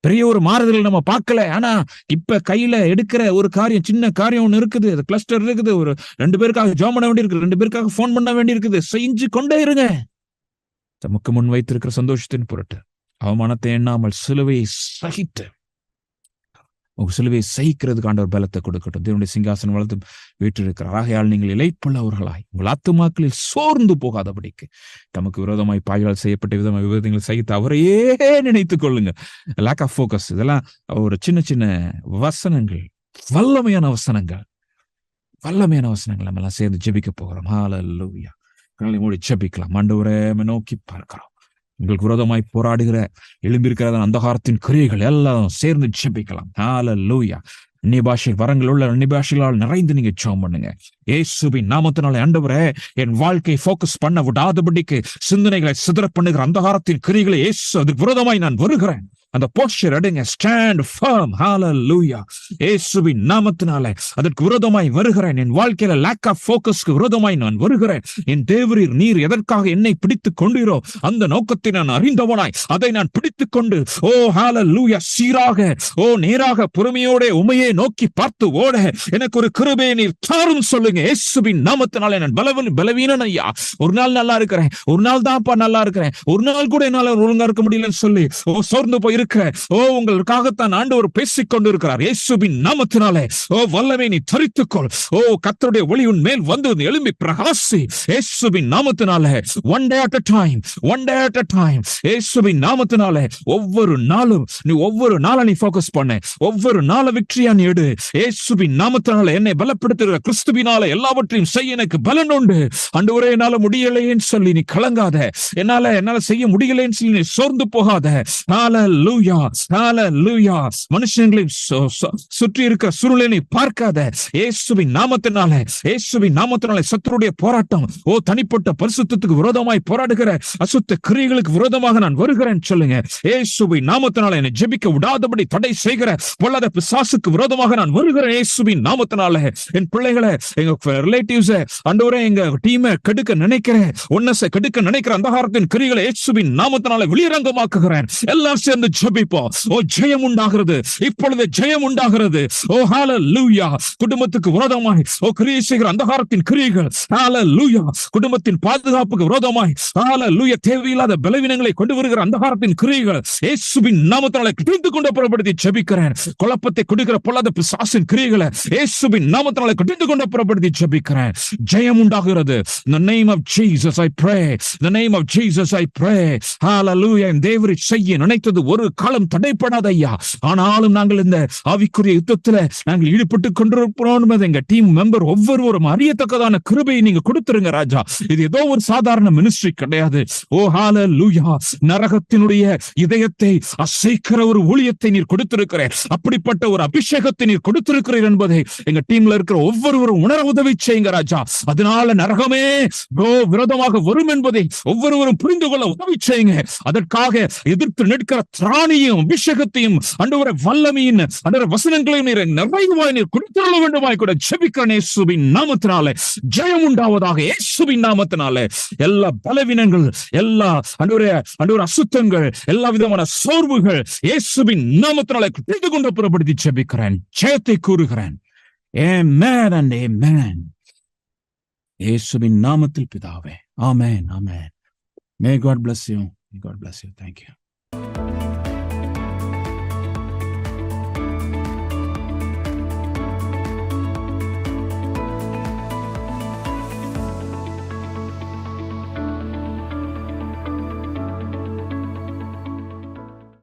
பெரிய ஒரு மாறுதல் நம்ம பார்க்கல. ஆனா இப்ப கையில எடுக்கிற ஒரு காரியம், சின்ன காரியம் ஒண்ணு இருக்குது, அது கிளஸ்டர் இருக்குது, ஒரு 2 பேருக்காக ஜாம் பண்ண வேண்டி இருக்குது, 2 பேருக்காக போன் பண்ண வேண்டி இருக்குது. செஞ்சு கொண்டே இருங்க. தமக்கு முன் வைத்திருக்கிற சந்தோஷத்தின் பொருட்டு அவமானத்தை எண்ணாமல் சிலுவையை சகித்து, உங்க சிலுவையை சகிக்கிறதுக்கு ஆண்டவர் பலத்தை கொடுக்கட்டும். தேவனுடைய சிங்காசனம் வளர்த்து வீற்றிருக்கிறார். ஆகையால் நீங்கள் இளைப்புள்ளவர்களாய் உங்கள் ஆத்துமாக்களில் சோர்ந்து போகாதபடிக்கு தமக்கு விரோதமாய் பாய்களால் செய்யப்பட்ட விதங்களை சகித்து அவரையே நினைத்துக் கொள்ளுங்க. Lack of focus. இதெல்லாம் ஒரு சின்ன சின்ன வசனங்கள், வல்லமையான வசனங்கள் நம்ம எல்லாம் சேர்ந்து ஜெபிக்க போகிறோம். ஹல்லேலூயா. கண்களை மூடி ஜெபிக்கலாம். ஆண்டவரே நோக்கி பார்க்கிறோம். உங்களுக்கு விரோதமாய் போராடுகிற எழும்பியிருக்கிற அந்தகாரத்தின் கிரியைகள் எல்லாம் சேர்ந்து ஜெபிக்கலாம். ஹல்லேலூயா. அந்நிய பாஷை வரங்கள் உள்ள அந்நிய பாஷைகளால் நிறைந்து நீங்க ஜெபம் பண்ணுங்க. இயேசுவின் நாமத்தினாலே ஆண்டவரே என் வாழ்க்கையை ஃபோக்கஸ் பண்ண விடாதபடிக்கு சிந்தனைகளை சிதற பண்ணுகிற அந்தகாரத்தின் கிரியைகளை இயேசு அதுக்கு விரோதமாய் நான் வருகிறேன். அந்த போஸ்டர் எடுங்க. Stand firm. ஹல்லேலூயா. இயேசுவின் நாமத்தினாலே அதற்கு விரோதமாய் வருகிறேன். என் வாழ்க்கையில லேக் ஆஃப் ஃபோக்கஸ்க்கு விரோதமாய் நான் வருகிறேன். என் தேவரீர் நீர் எதற்காக என்னை பிடித்துக் கொண்டீரோ அந்த நோக்கத்தை நான் அறிந்தவனாய் அதை நான் பிடித்துக் கொண்டு ஹல்லேலூயா சீராக நேராக பொறுமையோட உமையை நோக்கி பார்த்து ஓட எனக்கு ஒரு கிருபையை நீர் தாரும் சொல்லுங்க. இயேசுவின் நாமத்தினாலே நான் பலவீனன் ஐயா. ஒரு நாள் நல்லா இருக்கிறேன், ஒரு நாள் தான்ப்பா நல்லா இருக்கிறேன், ஒரு நாள் கூட என்னால ஒழுங்கா இருக்க முடியலன்னு சொல்லி சோர்ந்து போய் உங்களுக்காகத்தான் ஆண்டவர் பேசிக் கொண்டிருக்கிறார். இயேசுவின் நாமத்தினாலே வல்லமை நீ தரித்துக்கொள். கர்த்தருடைய ஒளி உன் மேல் வந்து எழும்பி பிரகாசி. இயேசுவின் நாமத்தினாலே one day at a time இயேசுவின் நாமத்தினாலே ஒவ்வொரு நாளும் நீ ஃபோக்கஸ் பண்ண, ஒவ்வொரு நாள விக்டரியா நீ எடு. இயேசுவின் நாமத்தினாலே என்னை பலப்படுத்துகிற கிறிஸ்துவினாலே எல்லாவற்றையும் செய்ய எனக்கு பலன் உண்டு. ஆண்டவரே என்னால முடியலையேன்னு சொல்லி நீ கலங்காத, என்னால செய்ய முடியலைன்னு சொல்லி நீ சோர்ந்து போகாத. ஹல்லேலூயா. ஹalleluya ஹalleluya. மனுஷங்களை சுற்றி இருக்கிற சூழ்நிலை பார்க்காத, இயேசுவின் நாமத்தினாலே, இயேசுவின் நாமத்தினாலே சத்துருடைய போராட்டம், தனிப்பட்ட பரிசுத்தத்துக்கு விரோதமாய் போராடுகிற அசுத்த கிரியைகளுக்கு விரோதமாக நான் வருகிறேன் சொல்லுங்க. இயேசுவின் நாமத்தினாலே என்னை ஜெபிக்க விடாதபடி தடை செய்கிற பொல்லாத பிசாசுக்கு விரோதமாக நான் வருகிறேன் இயேசுவின் நாமத்தினாலே. என் பிள்ளைகளை, எங்க ரிலேட்டிவ்ஸ், ஆண்டவரே, எங்க டீமை கெடுக்க நினைக்கிற, ஒன்னஸை கெடுக்க நினைக்கிற அந்தகாரத்தின் கிரியைகளை இயேசுவின் நாமத்தினாலே வெளியரங்கமாக்குகிறேன். எல்லாம் சேர்ந்து ஜெபிப்போம். ஜெயம் உண்டாகிறது, இப்பொழுது ஜெயம் உண்டாகிறது. ஹalleluya. குடும்பத்துக்கு விரோதமாய் கிரியை செய்கிற அந்தகாரத்தின் கிரியைகள், ஹalleluya, குடும்பத்தின் பாதுகாப்புக்கு விரோதமாய், ஹalleluya, தேவையில்லாத பலவீனங்களை கொண்டு வருகிற அந்தகாரத்தின் கிரியைகள் இயேசுவின் நாமத்தினாலே கடிந்து கொண்டு புறப்படுத்தி ஜெபிக்கிறேன். குழப்பத்தை கொடுக்கிற பொல்லாத பிசாசின் கிரியைகளை இயேசுவின் நாமத்தினாலே கடிந்து கொண்டு புறப்படுத்தி ஜெபிக்கிறேன். ஜெயம் உண்டாகிறது. In the name of Jesus I pray. In the name of Jesus I pray. Hallelujah. தேவரீர் செய்ய நினைத்தது ஒரு காலம் தடைப்படாத ஐயா. ஆனாலும் நாங்கள் இந்த ஆவிக்குரிய யுத்தத்தில் நாங்கள் ஈடுபட்டு கொண்டிருக்கிறோம். எங்க டீம் மெம்பர் ஒவ்வொருவரும் அறியத்தக்கதான கிருபையை நீங்க கொடுத்துருங்க ராஜா. இது ஏதோ ஒரு சாதாரண மினிஸ்ட்ரி கிடையாது. ஹalleluya. நரகத்தினுடைய இதயத்தை அசைக்கிற ஒரு ஊழியத்தை நீர் கொடுத்திருக்கிறீர். அப்படிப்பட்ட ஒரு அபிஷேகத்தை நீர் கொடுத்திருக்கிறீர் என்பதை எங்க டீம்ல இருக்கிற ஒவ்வொருவரும் உணர உதவி செய்யுங்க ராஜா. அதனால நரகமே விரோதமாக வரும் என்பதை ஒவ்வொருவரும் புரிந்து கொள்ள உதவி செய்யுங்க. அதற்காக எதிர்த்து நிற்கிற திராணியும் அபிஷேகத்தையும் ஆண்டவரே வல்லமையின் ஆண்டவரே வசனங்களையும் நீர் நிறைவாய் நீர் கொடுத்துள்ள வேண்டுமாய் கூட ஜெபிக்கிறேன். இயேசுவின் நாமத்தினாலே ஜெயம் உண்டாவதாக. இயேசுவின் நாமத்தினாலே எல்லா பலவீனங்கள், எல்லா ஆண்டவரே அசுத்தங்கள், எல்லா விதமான சோர்வுகள் இயேசுவின் நாமத்தினாலே கடிந்து கொண்டு புறப்படுத்தி ஜெபிக்கிறேன். ஜெயத்தை கூறுகிறேன். Amen and amen. இயேசுவின் நாமத்தில் பிதாவே. Amen. Amen. May God bless you. May God bless you. Thank you.